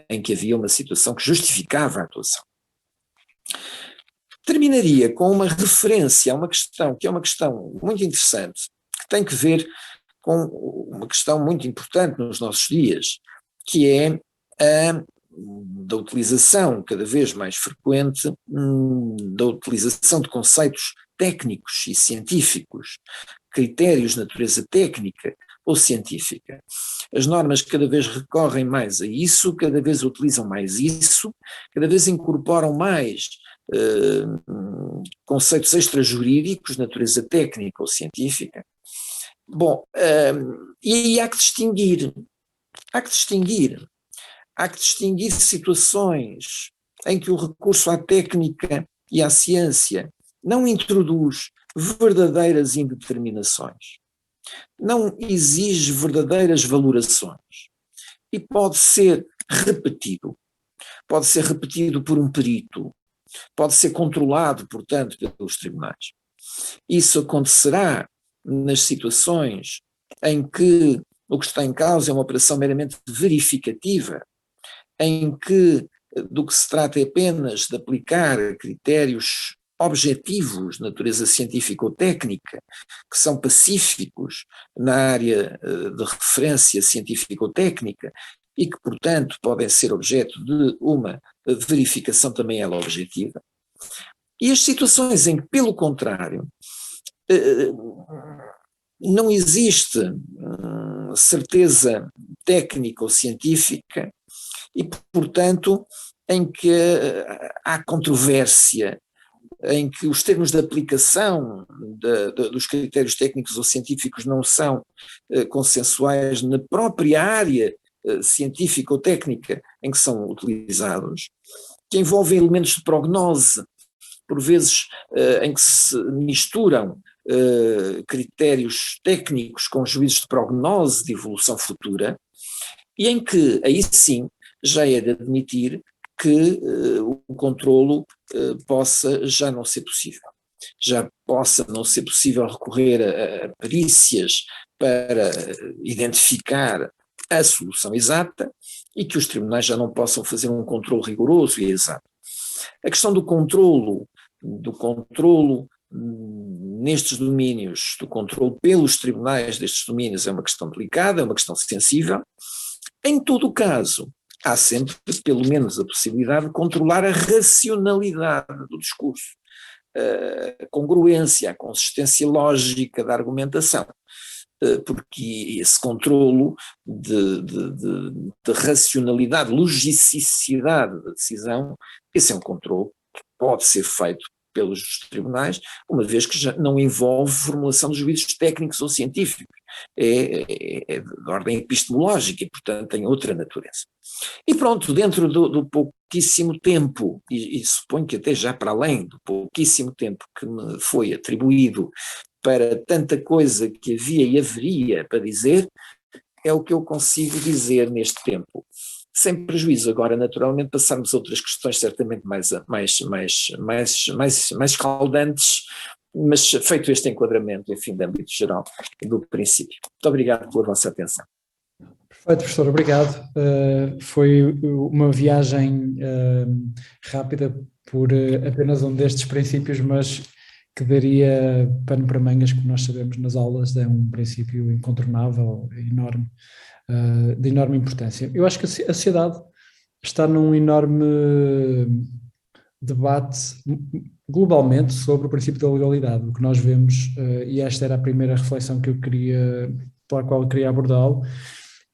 em que havia uma situação que justificava a atuação. Terminaria com uma referência a uma questão que é uma questão muito interessante, que tem que ver com uma questão muito importante nos nossos dias, que é a da utilização cada vez mais frequente da utilização de conceitos técnicos e científicos, critérios de natureza técnica ou científica. As normas cada vez recorrem mais a isso, cada vez utilizam mais isso, cada vez incorporam mais conceitos extrajurídicos de natureza técnica ou científica. Bom, e aí há que distinguir situações em que o recurso à técnica e à ciência não introduz verdadeiras indeterminações, não exige verdadeiras valorações e pode ser repetido por um perito, pode ser controlado, portanto, pelos tribunais. Isso acontecerá nas situações em que o que está em causa é uma operação meramente verificativa, em que do que se trata é apenas de aplicar critérios objetivos de natureza científica ou técnica, que são pacíficos na área de referência científica ou técnica e que, portanto, podem ser objeto de uma verificação também ela objetiva. E as situações em que, pelo contrário, não existe certeza técnica ou científica e, portanto, em que há controvérsia, em que os termos de aplicação dos critérios técnicos ou científicos não são consensuais na própria área científica ou técnica em que são utilizados, que envolvem elementos de prognose, por vezes em que se misturam critérios técnicos com juízos de prognose de evolução futura, e em que, aí sim, já é de admitir que o controlo possa já não ser possível. Já possa não ser possível recorrer a perícias para identificar a solução exata e que os tribunais já não possam fazer um controlo rigoroso e exato. A questão do controlo nestes domínios, do controlo pelos tribunais destes domínios é uma questão delicada, é uma questão sensível. Em todo o caso, há sempre pelo menos a possibilidade de controlar a racionalidade do discurso, a congruência, a consistência lógica da argumentação, porque esse controlo de racionalidade, logicidade da decisão, esse é um controlo que pode ser feito pelos tribunais, uma vez que já não envolve formulação de juízos técnicos ou científicos, é de ordem epistemológica e, portanto, tem outra natureza. E pronto, dentro do pouquíssimo tempo, e suponho que até já para além do pouquíssimo tempo que me foi atribuído para tanta coisa que havia e haveria para dizer, é o que eu consigo dizer neste tempo. Sem prejuízo agora, naturalmente, passarmos a outras questões certamente mais escaldantes, mas feito este enquadramento, enfim, de âmbito geral do princípio. Muito obrigado pela vossa atenção. Perfeito, professor, obrigado. Foi uma viagem rápida por apenas um destes princípios, mas que daria pano para mangas, como nós sabemos nas aulas, é um princípio incontornável, enorme, de enorme importância. Eu acho que a sociedade está num enorme debate globalmente sobre o princípio da legalidade. O que nós vemos, e esta era a primeira reflexão que pela qual eu queria abordá-lo,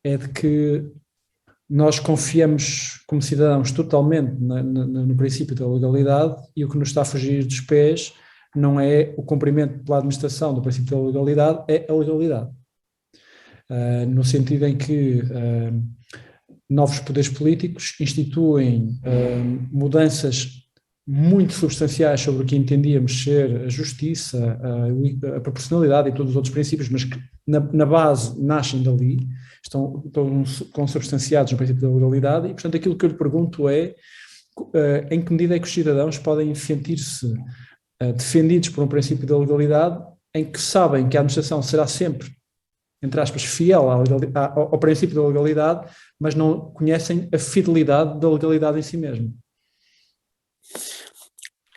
é de que nós confiamos como cidadãos totalmente no princípio da legalidade, e o que nos está a fugir dos pés não é o cumprimento pela administração do princípio da legalidade, é a legalidade. No sentido em que novos poderes políticos instituem mudanças muito substanciais sobre o que entendíamos ser a justiça, a proporcionalidade e todos os outros princípios, mas que na base nascem dali, estão consubstanciados no princípio da legalidade, e portanto aquilo que eu lhe pergunto é em que medida é que os cidadãos podem sentir-se defendidos por um princípio da legalidade em que sabem que a administração será sempre, entre aspas, fiel ao princípio da legalidade, mas não conhecem a fidelidade da legalidade em si mesmo.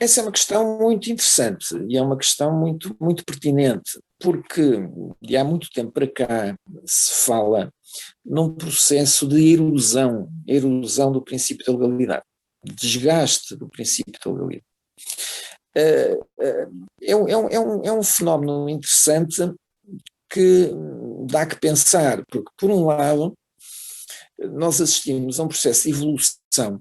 Essa é uma questão muito interessante e é uma questão muito, muito pertinente, porque de há muito tempo para cá se fala num processo de erosão do princípio da legalidade, desgaste do princípio da legalidade. É um fenómeno interessante que dá que pensar, porque por um lado nós assistimos a um processo de evolução,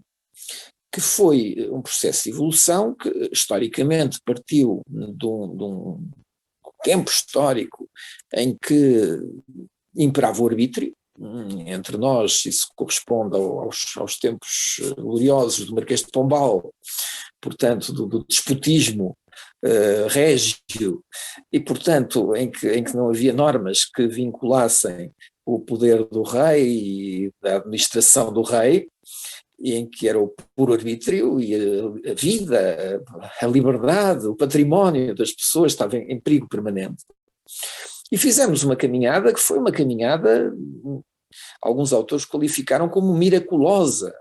que foi um processo de evolução que historicamente partiu de um tempo histórico em que imperava o arbítrio. Entre nós isso corresponde aos tempos gloriosos do Marquês de Pombal, portanto do despotismo régio, e portanto em que não havia normas que vinculassem o poder do rei e da administração do rei, e em que era o puro arbítrio e a vida, a liberdade, o património das pessoas estava em perigo permanente. E fizemos uma caminhada que foi uma caminhada, alguns autores qualificaram como miraculosa.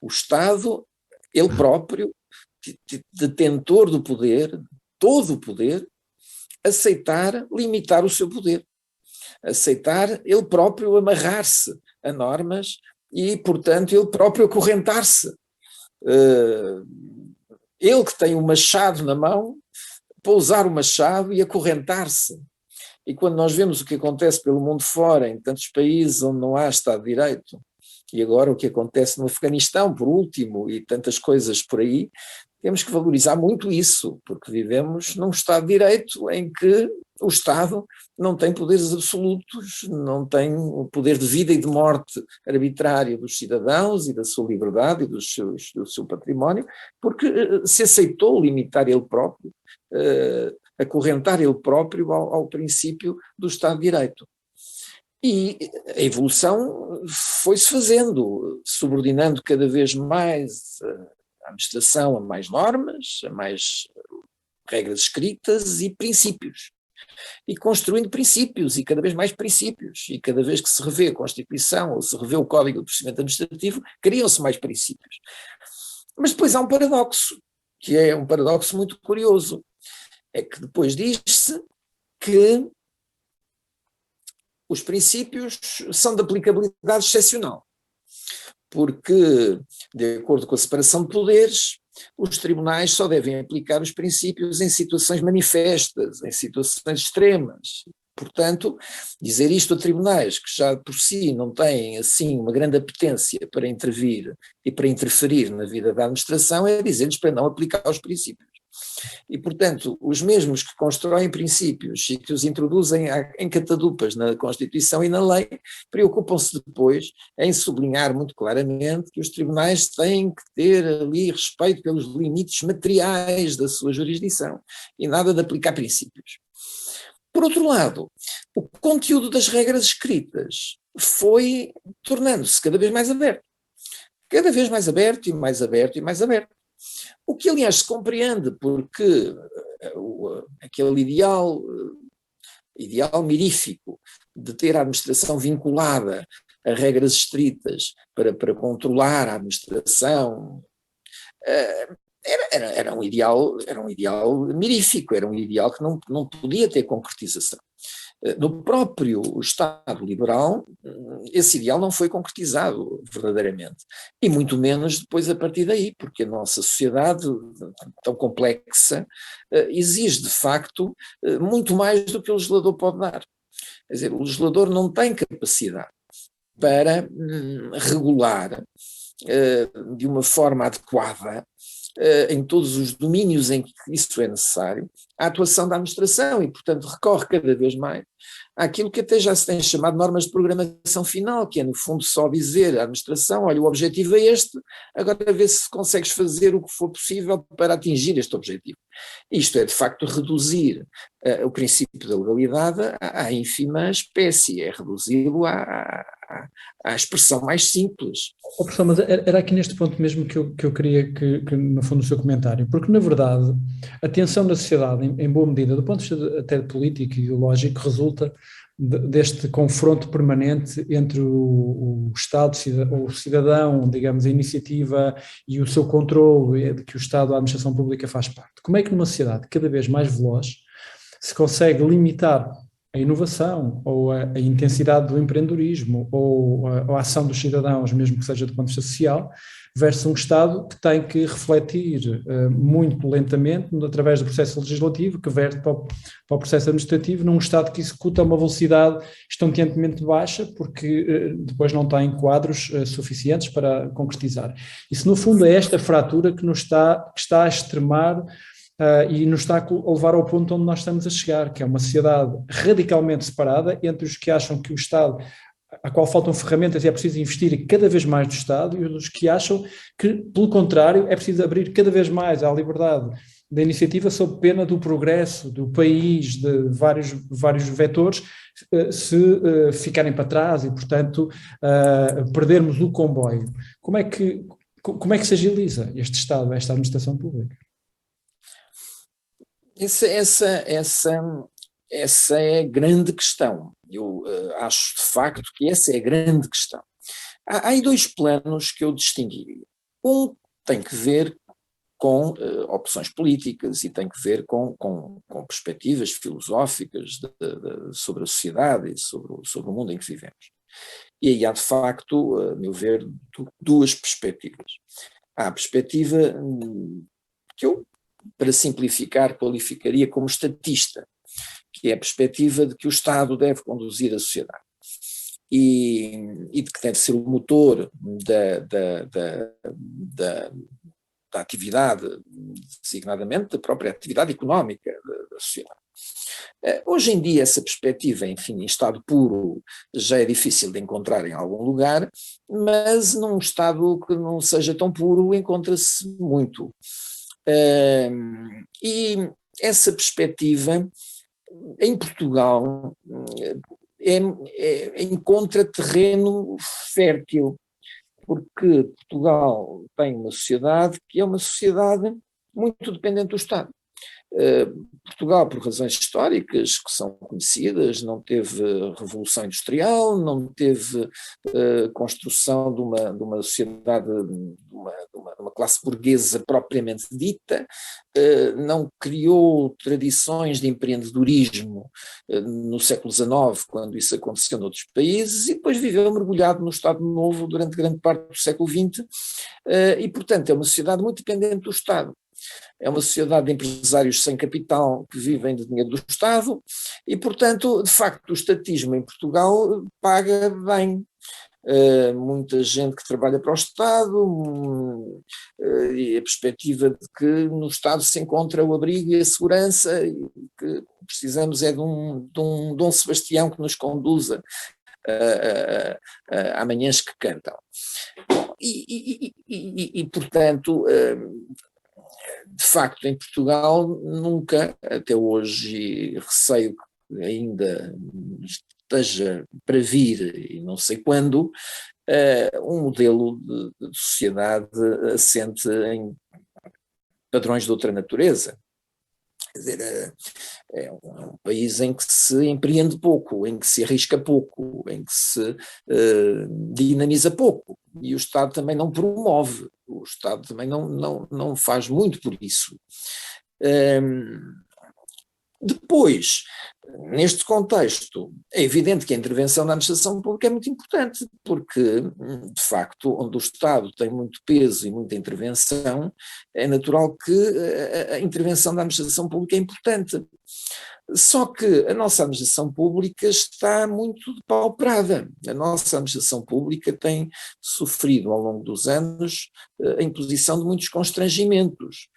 O Estado, ele próprio, detentor do poder, todo o poder, aceitar limitar o seu poder, aceitar ele próprio amarrar-se a normas e, portanto, ele próprio acorrentar-se. Ele que tem o machado na mão, pousar o machado e acorrentar-se. E quando nós vemos o que acontece pelo mundo fora, em tantos países onde não há Estado de Direito, e agora o que acontece no Afeganistão, por último, e tantas coisas por aí, temos que valorizar muito isso, porque vivemos num Estado de Direito em que o Estado não tem poderes absolutos, não tem o poder de vida e de morte arbitrário dos cidadãos e da sua liberdade e do seu património, porque se aceitou limitar ele próprio, acorrentar ele próprio ao princípio do Estado de Direito. E a evolução foi-se fazendo, subordinando cada vez mais a administração a mais normas, a mais regras escritas e princípios. E construindo princípios, e cada vez mais princípios, e cada vez que se revê a Constituição ou se revê o Código de Procedimento Administrativo, criam-se mais princípios. Mas depois há um paradoxo, que é um paradoxo muito curioso, é que depois diz-se que os princípios são de aplicabilidade excepcional, porque, de acordo com a separação de poderes, os tribunais só devem aplicar os princípios em situações manifestas, em situações extremas. Portanto, dizer isto a tribunais que já por si não têm assim uma grande apetência para intervir e para interferir na vida da administração é dizer-lhes para não aplicar os princípios. E, portanto, os mesmos que constroem princípios e que os introduzem em catadupas na Constituição e na lei, preocupam-se depois em sublinhar muito claramente que os tribunais têm que ter ali respeito pelos limites materiais da sua jurisdição e nada de aplicar princípios. Por outro lado, o conteúdo das regras escritas foi tornando-se cada vez mais aberto. Cada vez mais aberto e mais aberto e mais aberto. O que, aliás, se compreende porque aquele ideal mirífico de ter a administração vinculada a regras estritas para controlar a administração era um ideal mirífico, era um ideal que não podia ter concretização. No próprio Estado liberal, esse ideal não foi concretizado verdadeiramente, e muito menos depois a partir daí, porque a nossa sociedade tão complexa exige de facto muito mais do que o legislador pode dar. Quer dizer, o legislador não tem capacidade para regular de uma forma adequada em todos os domínios em que isso é necessário, a atuação da administração e, portanto, recorre cada vez mais àquilo que até já se tem chamado normas de programação final, que é, no fundo, só dizer à administração, olha, o objetivo é este, agora vê se consegues fazer o que for possível para atingir este objetivo. Isto é, de facto, reduzir o princípio da legalidade à ínfima espécie, é reduzi-lo à expressão mais simples. Professor, mas era aqui neste ponto mesmo que eu queria que, no fundo, o seu comentário, porque, na verdade, a tensão da sociedade, em boa medida, do ponto de vista até político e ideológico, resulta deste confronto permanente entre o Estado, o cidadão, digamos, a iniciativa e o seu controle, de que o Estado, a administração pública faz parte. Como é que numa sociedade cada vez mais veloz se consegue limitar a inovação ou a intensidade do empreendedorismo ou a ação dos cidadãos, mesmo que seja do ponto de vista social, versus um Estado que tem que refletir muito lentamente, através do processo legislativo, que verte para o processo administrativo, num Estado que executa a uma velocidade estonteantemente baixa, porque depois não tem quadros suficientes para concretizar. Isso, no fundo, é esta fratura que está a extremar e nos está a levar ao ponto onde nós estamos a chegar, que é uma sociedade radicalmente separada entre os que acham que o Estado, a qual faltam ferramentas e é preciso investir cada vez mais do Estado, e os que acham que, pelo contrário, é preciso abrir cada vez mais à liberdade da iniciativa sob pena do progresso do país, de vários vetores, se ficarem para trás e, portanto, perdermos o comboio. Como é que se agiliza este Estado, esta administração pública? Essa é a grande questão. Eu acho de facto que essa é a grande questão. Há aí dois planos que eu distinguiria. Um tem que ver com opções políticas e tem que ver com perspectivas filosóficas sobre a sociedade e sobre o mundo em que vivemos. E aí há de facto, a meu ver, duas perspectivas. Há a perspectiva que eu, para simplificar, qualificaria como estatista, que é a perspectiva de que o Estado deve conduzir a sociedade e de que deve ser o motor da atividade, designadamente da própria atividade económica da sociedade. Hoje em dia essa perspectiva, enfim, em estado puro, já é difícil de encontrar em algum lugar, mas num estado que não seja tão puro encontra-se muito. E essa perspectiva em Portugal encontra terreno fértil, porque Portugal tem uma sociedade que é uma sociedade muito dependente do Estado. Portugal, por razões históricas que são conhecidas, não teve revolução industrial, não teve construção de uma sociedade, de uma classe burguesa propriamente dita, não criou tradições de empreendedorismo no século XIX, quando isso aconteceu noutros países, e depois viveu mergulhado no Estado Novo durante grande parte do século XX, e portanto é uma sociedade muito dependente do Estado. É uma sociedade de empresários sem capital que vivem de dinheiro do Estado e, portanto, de facto, o estatismo em Portugal paga bem. muita gente que trabalha para o Estado, e a perspectiva de que no Estado se encontra o abrigo e a segurança, e que precisamos é de um Dom Sebastião que nos conduza a manhãs que cantam. Bom, portanto, de facto, em Portugal nunca, até hoje, e receio que ainda esteja para vir, e não sei quando, um modelo de sociedade assente em padrões de outra natureza. Quer dizer, é um país em que se empreende pouco, em que se arrisca pouco, em que se dinamiza pouco, e o Estado também não promove, o Estado também não faz muito por isso. Depois, neste contexto, é evidente que a intervenção da administração pública é muito importante, porque, de facto, onde o Estado tem muito peso e muita intervenção, é natural que a intervenção da administração pública é importante. Só que a nossa administração pública está muito depauperada. A nossa administração pública tem sofrido, ao longo dos anos, a imposição de muitos constrangimentos.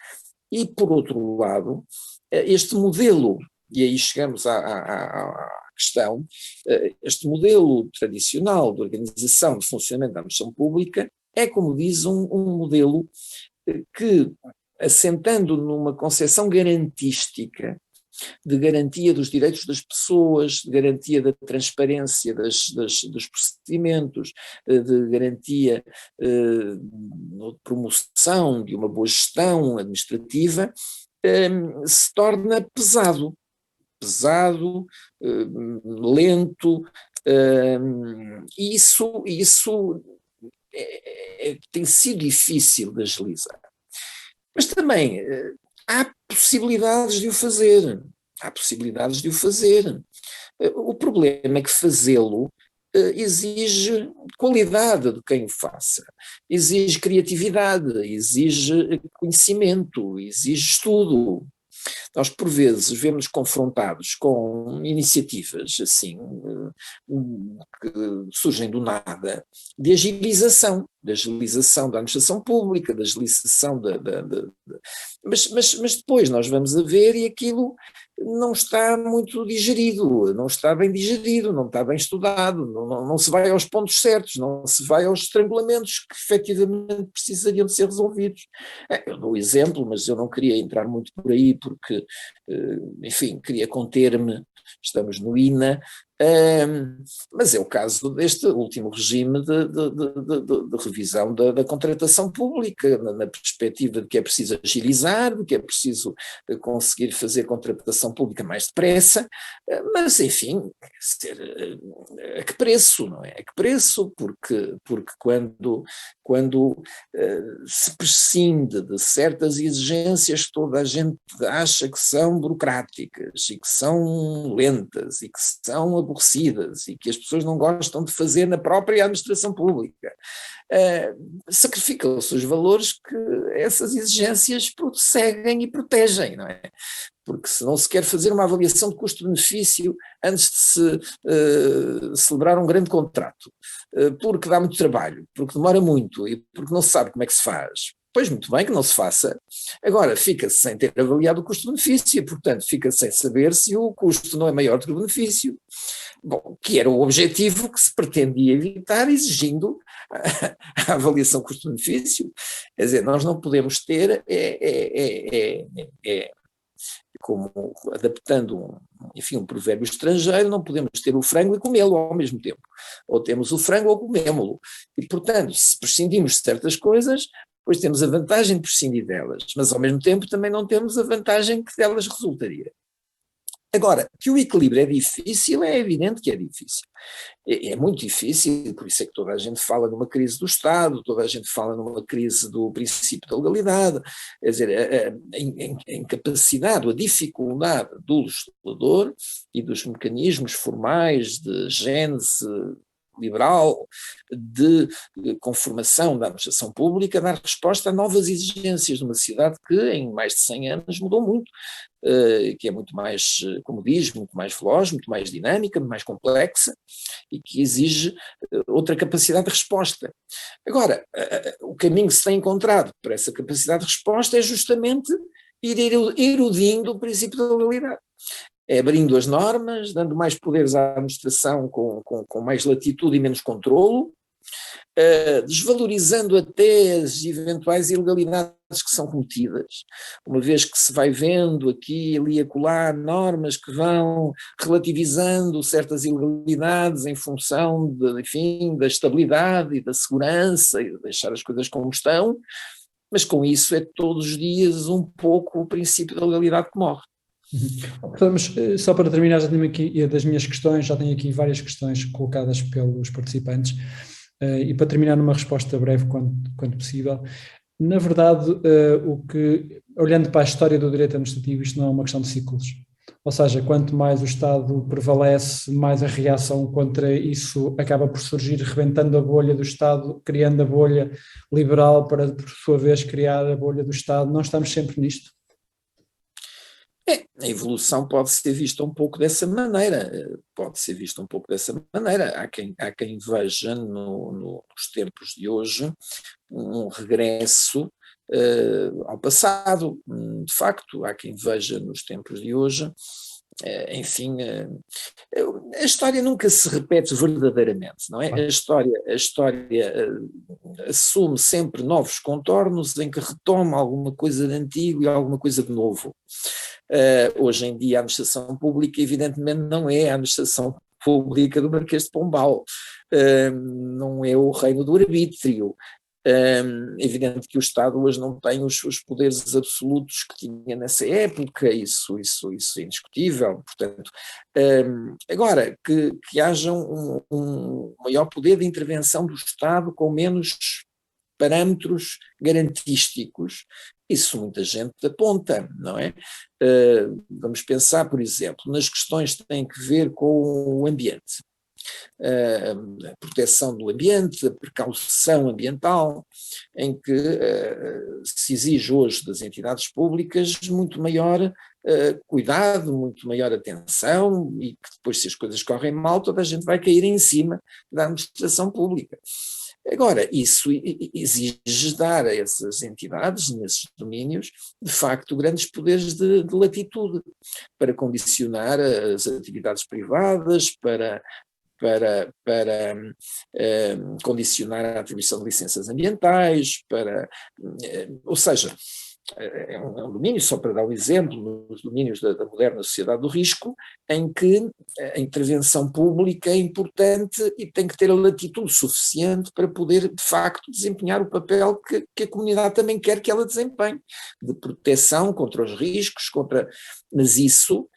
E, por outro lado, este modelo, e aí chegamos à questão, este modelo tradicional de organização de funcionamento da administração pública é, como diz, um modelo que, assentando numa concepção garantística, de garantia dos direitos das pessoas, de garantia da transparência dos procedimentos, de garantia de promoção de uma boa gestão administrativa, se torna pesado, lento, e isso tem sido difícil de agilizar. Mas também há possibilidades de o fazer, O problema é que fazê-lo exige qualidade de quem o faça, exige criatividade, exige conhecimento, exige estudo. Nós, por vezes, vemos-nos confrontados com iniciativas assim, que surgem do nada, de agilização da administração pública, da agilização mas depois nós vamos a ver e aquilo não está muito digerido, não está bem digerido, não está bem estudado, não se vai aos pontos certos, não se vai aos estrangulamentos que efetivamente precisariam de ser resolvidos. Eu dou o exemplo, mas eu não queria entrar muito por aí porque, enfim, queria conter-me, estamos no INA, mas é o caso deste último regime de revisão da contratação pública, na perspectiva de que é preciso agilizar, de que é preciso conseguir fazer contratação pública mais depressa, mas enfim, a que preço, não é? A que preço? Porque quando se prescinde de certas exigências que toda a gente acha que são burocráticas e que são lentas e que são aborrecidas e que as pessoas não gostam de fazer na própria administração pública, sacrificam-se os valores que essas exigências seguem e protegem, não é? Porque se não se quer fazer uma avaliação de custo-benefício antes de se celebrar um grande contrato, porque dá muito trabalho, porque demora muito e porque não se sabe como é que se faz. Pois muito bem que não se faça. Agora fica-se sem ter avaliado o custo-benefício e, portanto, fica-se sem saber se o custo não é maior do que o benefício. Bom, que era o objetivo que se pretendia evitar exigindo a avaliação custo-benefício. Quer dizer, nós não podemos ter, como adaptando um provérbio estrangeiro, não podemos ter o frango e comê-lo ao mesmo tempo. Ou temos o frango ou comemos-lo. E, portanto, se prescindimos de certas coisas, depois temos a vantagem de prescindir delas, mas ao mesmo tempo também não temos a vantagem que delas resultaria. Agora, que o equilíbrio é difícil, é evidente que é difícil. É muito difícil, por isso é que toda a gente fala numa crise do Estado, toda a gente fala numa crise do princípio da legalidade, quer dizer, a incapacidade, a dificuldade do legislador e dos mecanismos formais de gênese liberal de conformação da administração pública, dar resposta a novas exigências de uma sociedade que em mais de 100 anos mudou muito, que é muito mais, como diz, muito mais veloz, muito mais dinâmica, muito mais complexa e que exige outra capacidade de resposta. Agora, o caminho que se tem encontrado para essa capacidade de resposta é justamente ir erudindo o princípio da legalidade. É abrindo as normas, dando mais poderes à administração com mais latitude e menos controlo, desvalorizando até as eventuais ilegalidades que são cometidas, uma vez que se vai vendo aqui, ali e acolá normas que vão relativizando certas ilegalidades em função enfim, da estabilidade e da segurança e de deixar as coisas como estão, mas com isso é todos os dias um pouco o princípio da legalidade que morre. Mas só para terminar, já tenho aqui das minhas questões, já tenho aqui várias questões colocadas pelos participantes, e para terminar numa resposta breve quanto possível, na verdade, olhando para a história do direito administrativo, isto não é uma questão de ciclos, ou seja, quanto mais o Estado prevalece, mais a reação contra isso acaba por surgir, rebentando a bolha do Estado, criando a bolha liberal para, por sua vez, criar a bolha do Estado. Não estamos sempre nisto? A evolução pode ser vista um pouco dessa maneira, Há quem veja nos tempos de hoje um regresso ao passado, de facto, há quem veja nos tempos de hoje, enfim, a história nunca se repete verdadeiramente, não é? A história assume sempre novos contornos em que retoma alguma coisa de antigo e alguma coisa de novo. Hoje em dia a administração pública evidentemente não é a administração pública do Marquês de Pombal, não é o reino do arbítrio. É evidente que o Estado hoje não tem os poderes absolutos que tinha nessa época, isso é indiscutível, portanto, agora que haja um maior poder de intervenção do Estado com menos parâmetros garantísticos, isso muita gente aponta, não é? Vamos pensar, por exemplo, nas questões que têm que ver com o ambiente. A proteção do ambiente, a precaução ambiental, em que se exige hoje das entidades públicas muito maior cuidado, muito maior atenção, e que depois, se as coisas correm mal, toda a gente vai cair em cima da administração pública. Agora, isso exige dar a essas entidades, nesses domínios, de facto, grandes poderes de latitude para condicionar as atividades privadas, para condicionar a atribuição de licenças ambientais, ou seja, é um domínio, só para dar um exemplo, nos domínios da moderna sociedade do risco, em que a intervenção pública é importante e tem que ter a latitude suficiente para poder, de facto, desempenhar o papel que a comunidade também quer que ela desempenhe, de proteção contra os riscos, mas isso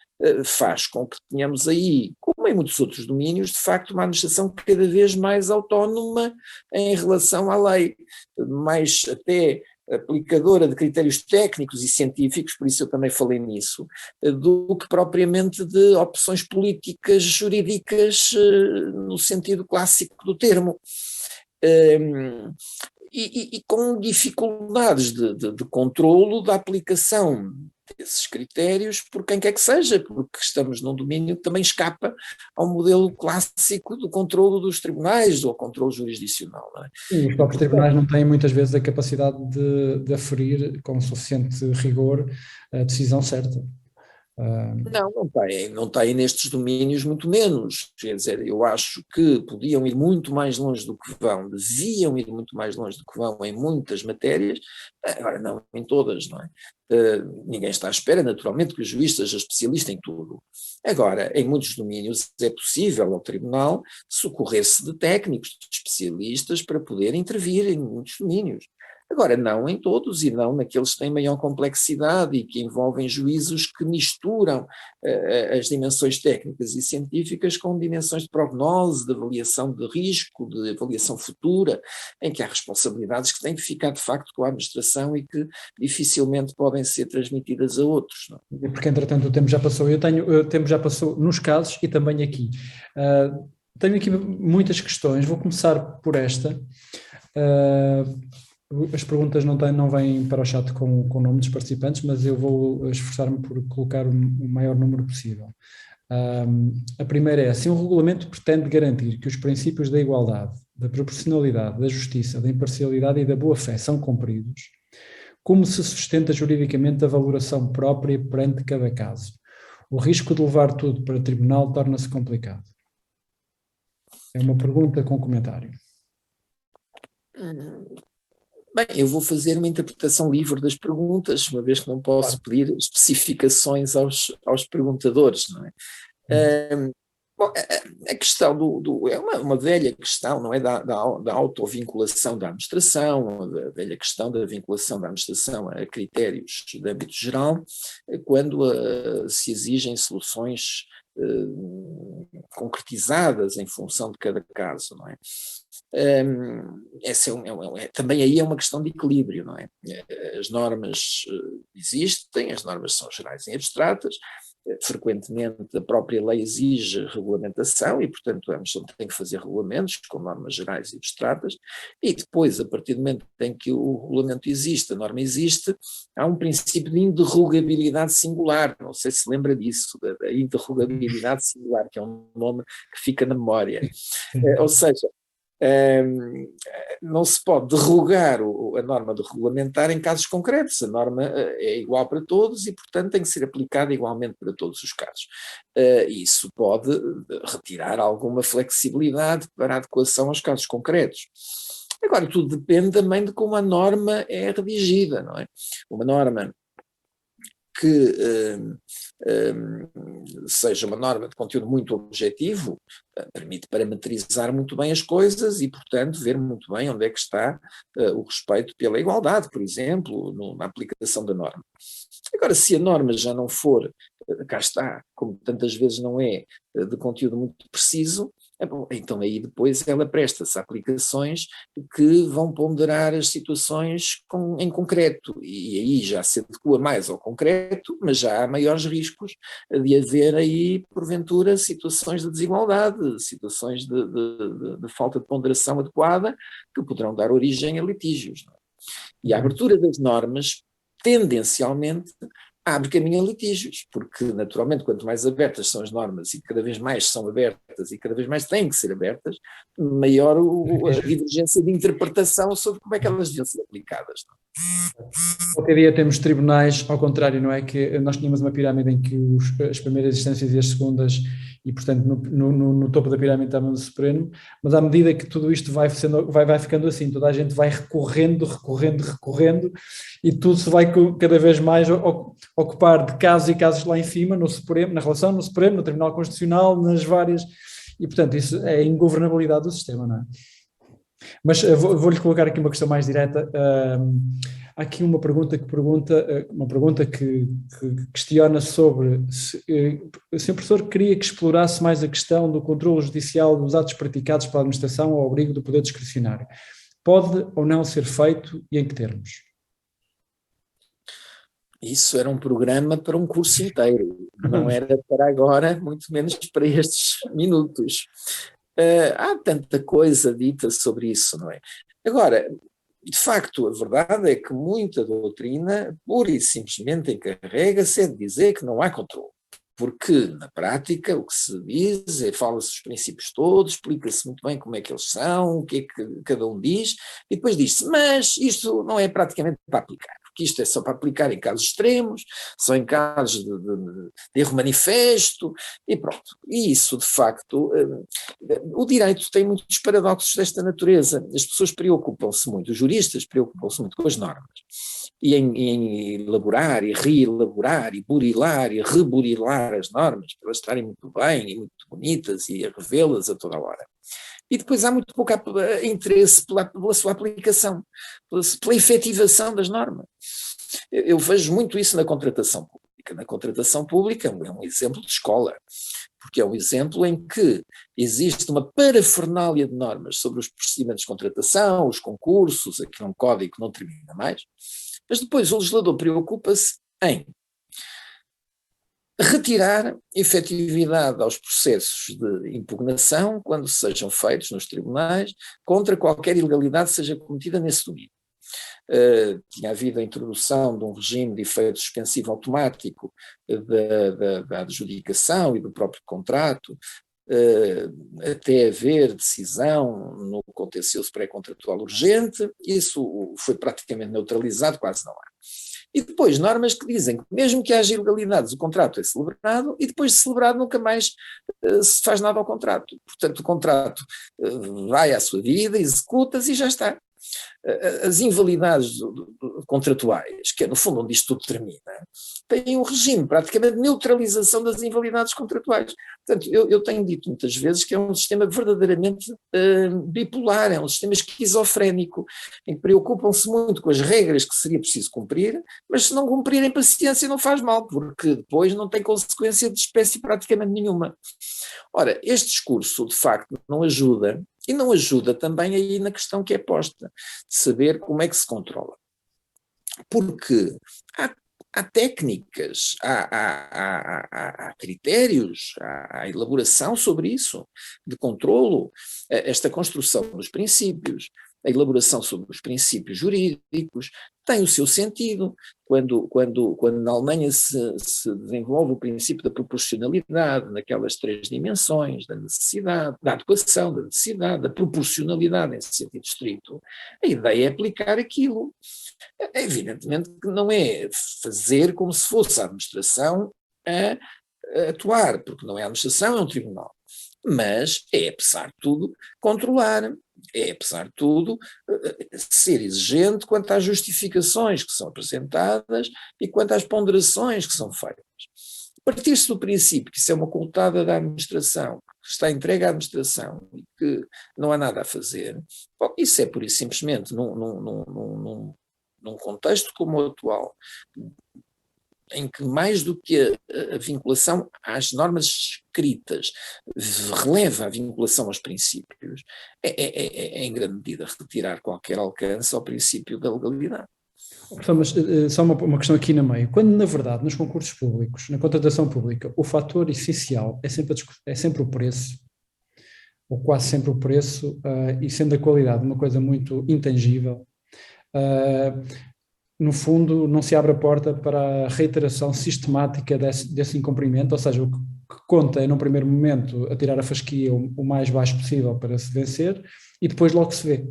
faz com que tenhamos aí, como em muitos outros domínios, de facto uma administração cada vez mais autónoma em relação à lei, mais até aplicadora de critérios técnicos e científicos, por isso eu também falei nisso, do que propriamente de opções políticas jurídicas no sentido clássico do termo. E com dificuldades de controlo da aplicação desses critérios por quem quer que seja, porque estamos num domínio que também escapa ao modelo clássico do controlo dos tribunais ou ao controlo jurisdicional. Não é? Sim, os próprios tribunais não têm muitas vezes a capacidade de aferir com suficiente rigor a decisão certa. Não têm nestes domínios, muito menos. Quer dizer, eu acho que podiam ir muito mais longe do que vão, deviam ir muito mais longe do que vão em muitas matérias, agora não em todas, não é? Ninguém está à espera, naturalmente, que o juiz seja especialista em tudo. Agora, em muitos domínios é possível ao tribunal socorrer-se de técnicos, de especialistas para poder intervir em muitos domínios. Agora, não em todos e não naqueles que têm maior complexidade e que envolvem juízos que misturam as dimensões técnicas e científicas com dimensões de prognose, de avaliação de risco, de avaliação futura, em que há responsabilidades que têm de ficar de facto com a administração e que dificilmente podem ser transmitidas a outros. Não? Porque, entretanto, o tempo já passou. O tempo já passou nos casos e também aqui. tenho aqui muitas questões, vou começar por esta. As perguntas não vêm para o chat com o nome dos participantes, mas eu vou esforçar-me por colocar o maior número possível. A primeira é: se um regulamento pretende garantir que os princípios da igualdade, da proporcionalidade, da justiça, da imparcialidade e da boa-fé são cumpridos, como se sustenta juridicamente a valoração própria perante cada caso? O risco de levar tudo para tribunal torna-se complicado. É uma pergunta com comentário. Bem, eu vou fazer uma interpretação livre das perguntas, uma vez que não posso pedir especificações aos perguntadores, não é? Bom, a questão é uma velha questão, não é, da autovinculação da administração, da velha questão da vinculação da administração a critérios de âmbito geral, quando se exigem soluções concretizadas em função de cada caso, não é? Essa também aí é uma questão de equilíbrio, não é? As normas existem, as normas são gerais e abstratas, frequentemente a própria lei exige regulamentação e, portanto, a administração tem que fazer regulamentos com normas gerais e abstratas, e depois, a partir do momento em que o regulamento existe, a norma existe, há um princípio de interrogabilidade singular, não sei se lembra disso, da interrogabilidade singular, que é um nome que fica na memória. Ou seja, não se pode derrogar a norma do regulamentar em casos concretos. A norma é igual para todos e, portanto, tem que ser aplicada igualmente para todos os casos. Isso pode retirar alguma flexibilidade para a adequação aos casos concretos. Agora, tudo depende também de como a norma é redigida, não é? Uma norma que seja uma norma de conteúdo muito objetivo, permite parametrizar muito bem as coisas e, portanto, ver muito bem onde é que está o respeito pela igualdade, por exemplo, na aplicação da norma. Agora, se a norma já não for, cá está, como tantas vezes não é, de conteúdo muito preciso, então aí depois ela presta-se a aplicações que vão ponderar as situações em concreto, e aí já se adequa mais ao concreto, mas já há maiores riscos de haver aí, porventura, situações de desigualdade, situações de falta de ponderação adequada, que poderão dar origem a litígios. Não é? E a abertura das normas, tendencialmente, abre caminho a litígios, porque naturalmente quanto mais abertas são as normas e cada vez mais são abertas e cada vez mais têm que ser abertas, maior a divergência de interpretação sobre como é que elas deviam ser aplicadas. Qualquer dia temos tribunais, ao contrário, não é? Que nós tínhamos uma pirâmide em que as primeiras instâncias e as segundas, e portanto no topo da pirâmide estava o Supremo, mas à medida que tudo isto vai ficando assim, toda a gente vai recorrendo, e tudo se vai cada vez mais ocupar de casos e casos lá em cima, no Supremo, na relação no Supremo, no Tribunal Constitucional, nas várias, e portanto isso é a ingovernabilidade do sistema, não é? Mas vou-lhe colocar aqui uma questão mais direta. Há aqui uma pergunta que questiona sobre se o professor queria que explorasse mais a questão do controle judicial dos atos praticados pela administração ao abrigo do poder discricionário. Pode ou não ser feito e em que termos? Isso era um programa para um curso inteiro, não era para agora, muito menos para estes minutos. Há tanta coisa dita sobre isso, não é? Agora, de facto, a verdade é que muita doutrina, pura e simplesmente, encarrega-se de dizer que não há controle. Porque, na prática, o que se diz é, fala-se dos princípios todos, explica-se muito bem como é que eles são, o que é que cada um diz, e depois diz-se, mas isto não é praticamente para aplicar. Porque isto é só para aplicar em casos extremos, só em casos de erro manifesto, e pronto. E isso, de facto, o direito tem muitos paradoxos desta natureza. As pessoas preocupam-se muito, os juristas preocupam-se muito com as normas, e em elaborar, e reelaborar, e burilar, e reburilar as normas, para elas estarem muito bem, e muito bonitas, e a revê-las a toda a hora. E depois há muito pouco interesse pela sua aplicação, pela efetivação das normas. Eu vejo muito isso na contratação pública. Na contratação pública é um exemplo de escola, porque é um exemplo em que existe uma parafernália de normas sobre os procedimentos de contratação, os concursos, aqui é um código que não termina mais, mas depois o legislador preocupa-se em retirar efetividade aos processos de impugnação quando sejam feitos nos tribunais contra qualquer ilegalidade seja cometida nesse domínio. Tinha havido a introdução de um regime de efeito suspensivo automático da adjudicação e do próprio contrato, até haver decisão no contencioso pré-contratual urgente. Isso foi praticamente neutralizado, quase não há. E depois normas que dizem que mesmo que haja ilegalidades o contrato é celebrado e depois de celebrado nunca mais se faz nada ao contrato. Portanto o contrato vai à sua vida, executa-se e já está. As invalidades contratuais, que é no fundo onde isto tudo termina, têm um regime praticamente de neutralização das invalidades contratuais. Portanto, eu tenho dito muitas vezes que é um sistema verdadeiramente bipolar, é um sistema esquizofrénico, em que preocupam-se muito com as regras que seria preciso cumprir, mas se não cumprirem, paciência, não faz mal, porque depois não tem consequência de espécie praticamente nenhuma. Ora, este discurso, de facto, não ajuda, e não ajuda também aí na questão que é posta, de saber como é que se controla. Porque há técnicas, há critérios, há elaboração sobre isso, de controlo, esta construção dos princípios, a elaboração sobre os princípios jurídicos, tem o seu sentido. Quando na Alemanha se desenvolve o princípio da proporcionalidade, naquelas 3 dimensões, da necessidade, da adequação, da necessidade, da proporcionalidade em sentido estrito, a ideia é aplicar aquilo. Evidentemente que não é fazer como se fosse a administração a atuar, porque não é a administração, é um tribunal. Mas é, apesar de tudo, controlar, é, apesar de tudo, ser exigente quanto às justificações que são apresentadas e quanto às ponderações que são feitas. Partir-se do princípio que isso é uma coltada da administração, que está entregue à administração e que não há nada a fazer, bom, isso é pura e simplesmente num contexto como o atual, em que mais do que a vinculação às normas escritas releva a vinculação aos princípios, é em grande medida retirar qualquer alcance ao princípio da legalidade. Mas só uma questão aqui na meio. Quando, na verdade, nos concursos públicos, na contratação pública, o fator essencial é sempre o preço, ou quase sempre o preço, e sendo a qualidade uma coisa muito intangível, no fundo não se abre a porta para a reiteração sistemática desse incumprimento, ou seja, o que conta é num primeiro momento a tirar a fasquia o mais baixo possível para se vencer e depois logo se vê.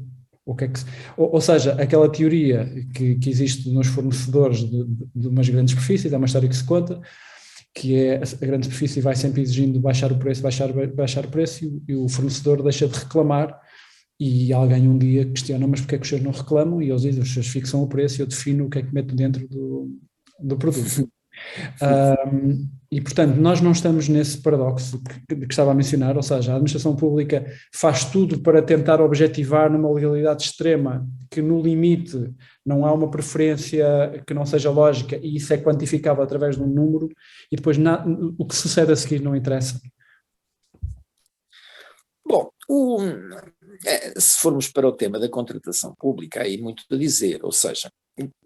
Ou seja, aquela teoria que existe nos fornecedores de umas grandes superfícies, é uma história que se conta, que é a grande superfície vai sempre exigindo baixar o preço e o fornecedor deixa de reclamar. E alguém um dia questiona, mas porque é que os senhores não reclamam? E eles dizem, os senhores fixam o preço e eu defino o que é que meto dentro do produto. E, portanto, nós não estamos nesse paradoxo que estava a mencionar, ou seja, a administração pública faz tudo para tentar objetivar numa legalidade extrema, que no limite não há uma preferência que não seja lógica e isso é quantificável através de um número e depois o que sucede a seguir não interessa. Bom, se formos para o tema da contratação pública, há aí muito a dizer, ou seja,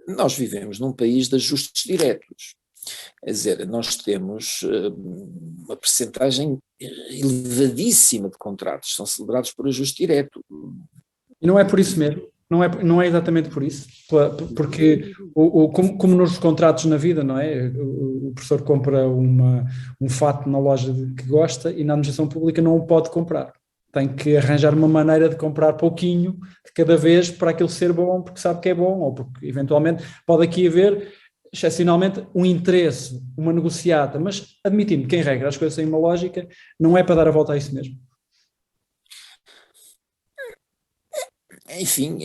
nós vivemos num país de ajustes diretos, quer dizer, nós temos uma percentagem elevadíssima de contratos, são celebrados por ajuste direto. E não é por isso mesmo? Não é exatamente por isso? Porque, como nos contratos na vida, não é? O professor compra um fato na loja que gosta e na administração pública não o pode comprar. Tem que arranjar uma maneira de comprar pouquinho de cada vez para aquilo ser bom, porque sabe que é bom, ou porque eventualmente pode aqui haver, excepcionalmente, um interesse, uma negociata, mas admitindo que em regra as coisas têm uma lógica, não é para dar a volta a isso mesmo. Enfim,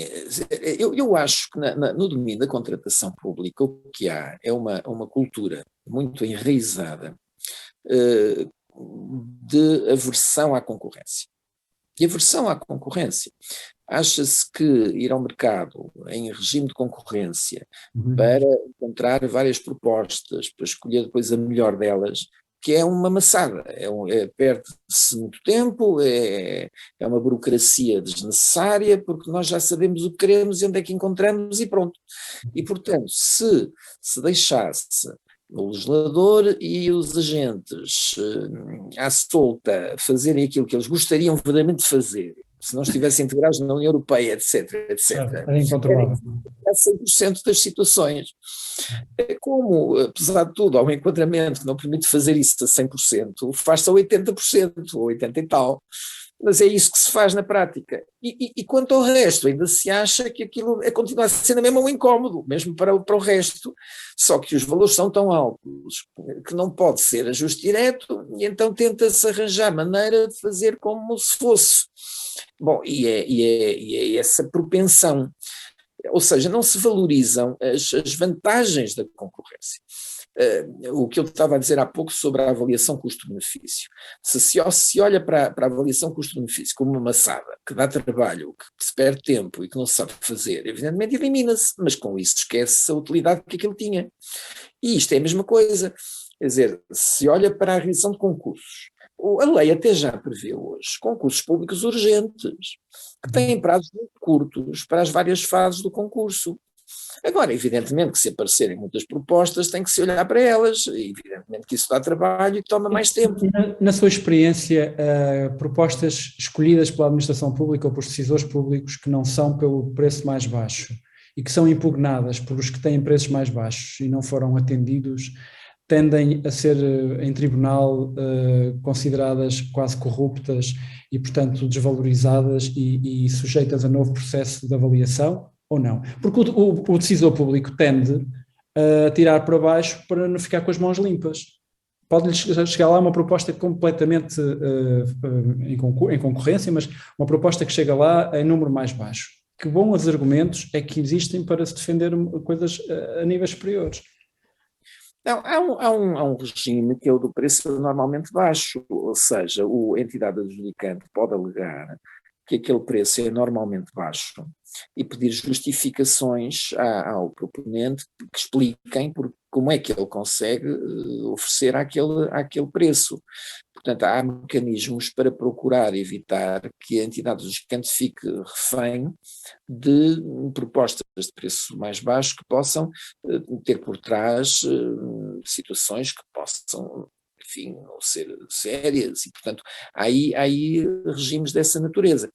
eu acho que no domínio da contratação pública o que há é uma cultura muito enraizada de aversão à concorrência. E aversão à concorrência. Acha-se que ir ao mercado em regime de concorrência para encontrar várias propostas, para escolher depois a melhor delas, que é uma maçada, perde-se muito tempo, é uma burocracia desnecessária, porque nós já sabemos o que queremos e onde é que encontramos e pronto. E, portanto, se deixasse o legislador e os agentes à solta fazerem aquilo que eles gostariam verdadeiramente de fazer, se não estivessem integrados na União Europeia, etc., É incontrolável. a 100% das situações. Como, apesar de tudo, há um enquadramento que não permite fazer isso a 100%, faz-se a 80%, ou 80% e tal, mas é isso que se faz na prática. E quanto ao resto, ainda se acha que aquilo continua a ser mesmo um incómodo, mesmo para o resto, só que os valores são tão altos que não pode ser ajuste direto, e então tenta-se arranjar maneira de fazer como se fosse. Bom, e é essa propensão, ou seja, não se valorizam as vantagens da concorrência. O que eu estava a dizer há pouco sobre a avaliação custo-benefício. Se olha para a avaliação custo-benefício como uma maçada, que dá trabalho, que se perde tempo e que não se sabe fazer, evidentemente elimina-se, mas com isso esquece a utilidade que aquilo tinha. E isto é a mesma coisa. Quer dizer, se olha para a realização de concursos, a lei até já prevê hoje concursos públicos urgentes, que têm prazos muito curtos para as várias fases do concurso. Agora, evidentemente que se aparecerem muitas propostas tem que se olhar para elas, e evidentemente que isso dá trabalho e toma mais tempo. Na sua experiência, propostas escolhidas pela administração pública ou por decisores públicos que não são pelo preço mais baixo e que são impugnadas por os que têm preços mais baixos e não foram atendidos, tendem a ser em tribunal consideradas quase corruptas e, portanto, desvalorizadas e sujeitas a novo processo de avaliação, ou não? Porque o decisor público tende a tirar para baixo para não ficar com as mãos limpas. Pode-lhe chegar lá uma proposta completamente em concorrência, mas uma proposta que chega lá em número mais baixo. Que bons argumentos é que existem para se defender coisas a níveis superiores? Não, há um regime que é o do preço normalmente baixo, ou seja, a entidade adjudicante pode alegar que aquele preço é normalmente baixo e pedir justificações ao proponente que expliquem como é que ele consegue oferecer aquele preço. Portanto, há mecanismos para procurar evitar que a entidade adjudicante fique refém de propostas de preço mais baixo que possam ter por trás situações que possam, enfim, não ser sérias, e portanto há aí regimes dessa natureza.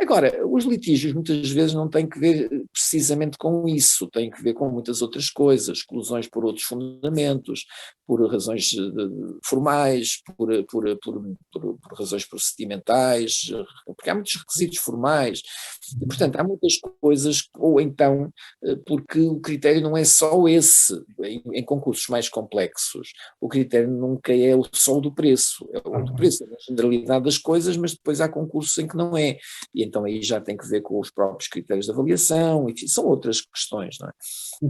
Agora, os litígios muitas vezes não têm que ver precisamente com isso, têm que ver com muitas outras coisas, exclusões por outros fundamentos, por razões formais, por razões procedimentais, porque há muitos requisitos formais, e portanto há muitas coisas, ou então porque o critério não é só esse, em concursos mais complexos, o critério nunca é só o do preço, é o do preço, é a generalidade das coisas, mas depois há concursos em que não é, e então aí já tem que ver com os próprios critérios de avaliação, enfim, são outras questões, não é?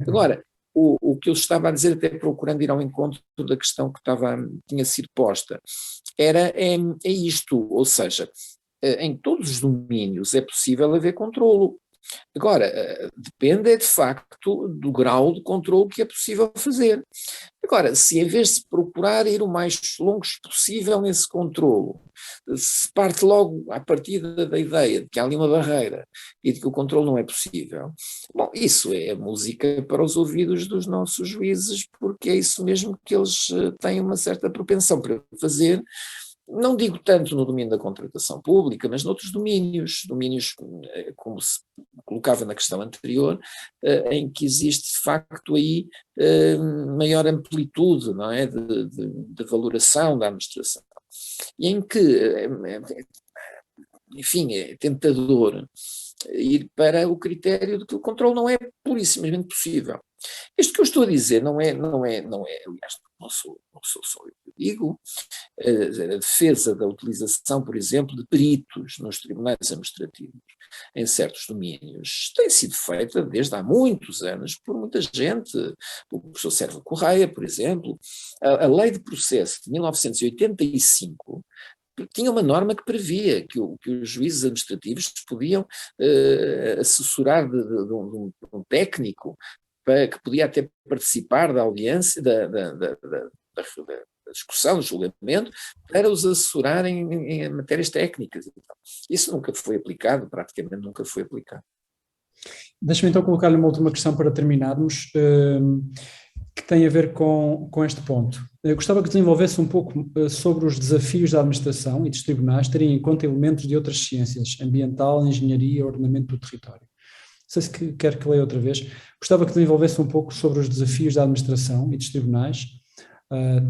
Agora, o que eu estava a dizer, até procurando ir ao encontro da questão que tinha sido posta, é isto, ou seja, em todos os domínios é possível haver controlo. Agora, depende de facto do grau de controle que é possível fazer. Agora, se em vez de procurar ir o mais longo possível nesse controlo, se parte logo à partida da ideia de que há ali uma barreira e de que o controle não é possível, bom, isso é música para os ouvidos dos nossos juízes, porque é isso mesmo que eles têm uma certa propensão para fazer. Não digo tanto no domínio da contratação pública, mas noutros domínios, como se colocava na questão anterior, em que existe de facto aí maior amplitude, não é, de valoração da administração, e em que, enfim, é tentador ir para o critério de que o controle não é pura e simplesmente possível. Isto que eu estou a dizer não é, aliás, não sou só eu que digo, a defesa da utilização, por exemplo, de peritos nos tribunais administrativos em certos domínios tem sido feita desde há muitos anos por muita gente, o professor Sérgio Correia, por exemplo. A Lei de Processo de 1985 tinha uma norma que previa que os juízes administrativos podiam assessorar de um técnico que podia até participar da audiência, da discussão, do julgamento, para os assessorar em matérias técnicas. Isso nunca foi aplicado, praticamente nunca foi aplicado. Deixa-me então colocar-lhe uma última questão para terminarmos, que tem a ver com este ponto. Eu gostava que desenvolvesse um pouco sobre os desafios da administração e dos tribunais terem em conta elementos de outras ciências, ambiental, engenharia, ordenamento do território. Não sei se quer que leia outra vez. Gostava que desenvolvesse um pouco sobre os desafios da administração e dos tribunais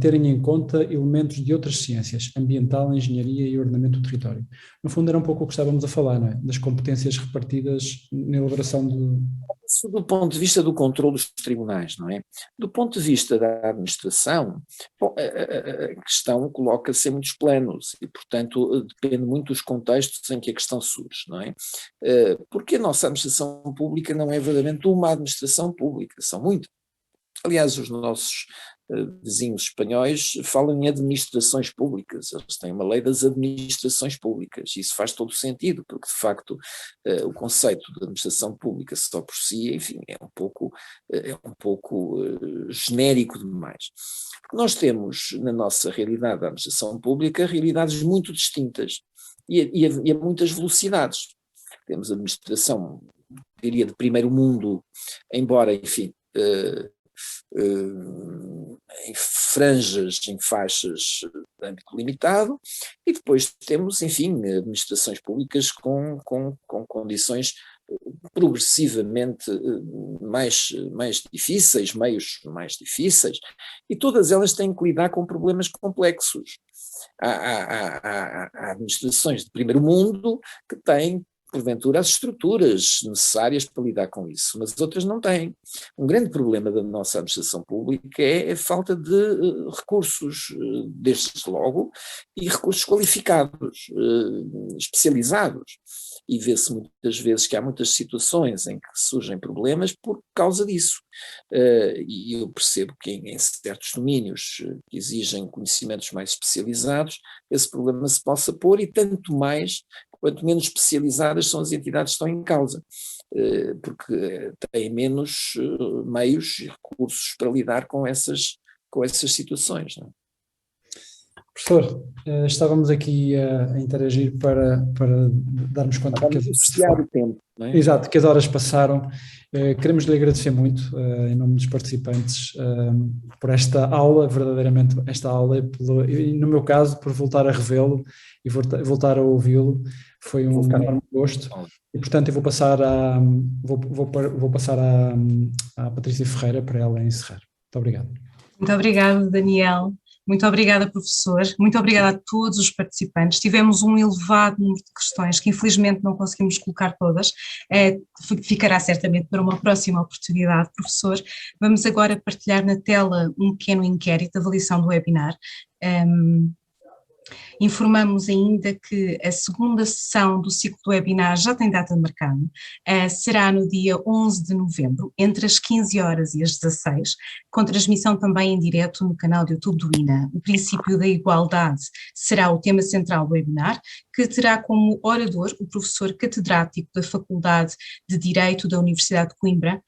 terem em conta elementos de outras ciências, ambiental, engenharia e ordenamento do território. No fundo era um pouco o que estávamos a falar, não é? Das competências repartidas na elaboração do... Isso do ponto de vista do controle dos tribunais, não é? Do ponto de vista da administração, bom, a questão coloca-se em muitos planos e, portanto, depende muito dos contextos em que a questão surge, não é? Porque a nossa administração pública não é verdadeiramente uma administração pública, são muitas. Aliás, os nossos vizinhos espanhóis falam em administrações públicas, eles têm uma lei das administrações públicas, e isso faz todo o sentido, porque de facto o conceito de administração pública só por si, enfim, é um pouco genérico demais. Porque nós temos na nossa realidade da administração pública realidades muito distintas e a muitas velocidades. Temos administração, diria, de primeiro mundo, embora, enfim, em franjas, em faixas de âmbito limitado, e depois temos, enfim, administrações públicas com condições progressivamente mais difíceis, meios mais difíceis, e todas elas têm que lidar com problemas complexos. Há administrações de primeiro mundo que têm, porventura, as estruturas necessárias para lidar com isso, mas as outras não têm. Um grande problema da nossa administração pública é a falta de recursos, desde logo, e recursos qualificados, especializados. E vê-se muitas vezes que há muitas situações em que surgem problemas por causa disso. E eu percebo que em certos domínios que exigem conhecimentos mais especializados, esse problema se possa pôr, e tanto mais quanto menos especializadas são as entidades que estão em causa, porque têm menos meios e recursos para lidar com essas situações. Não é? Professor, estávamos aqui a interagir para darmos conta que o tempo, não é? Exato, que as horas passaram. Queremos lhe agradecer muito, em nome dos participantes, por esta aula, verdadeiramente esta aula, e no meu caso, por voltar a revê-lo e voltar a ouvi-lo. Foi um enorme gosto. E, portanto, eu vou passar à Patrícia Ferreira para ela encerrar. Muito obrigado. Muito obrigada, Daniel. Muito obrigada, professor. Muito obrigada a todos os participantes. Tivemos um elevado número de questões que infelizmente não conseguimos colocar todas. Ficará certamente para uma próxima oportunidade, professor. Vamos agora partilhar na tela um pequeno inquérito de avaliação do webinar. Informamos ainda que a segunda sessão do ciclo do webinar já tem data marcada, será no dia 11 de novembro, entre as 15 horas e as 16, com transmissão também em direto no canal do YouTube do INA. O princípio da igualdade será o tema central do webinar, que terá como orador o professor catedrático da Faculdade de Direito da Universidade de Coimbra,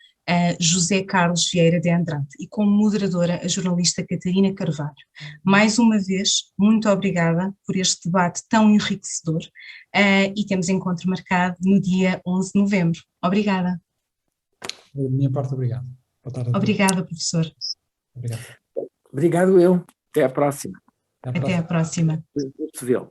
José Carlos Vieira de Andrade, e como moderadora a jornalista Catarina Carvalho. Mais uma vez, muito obrigada por este debate tão enriquecedor, e temos encontro marcado no dia 11 de novembro. Obrigada. Da minha parte, obrigado. Boa tarde. Obrigada, professor. Obrigado. Obrigado eu. Até à próxima. Até à próxima. Vê-lo.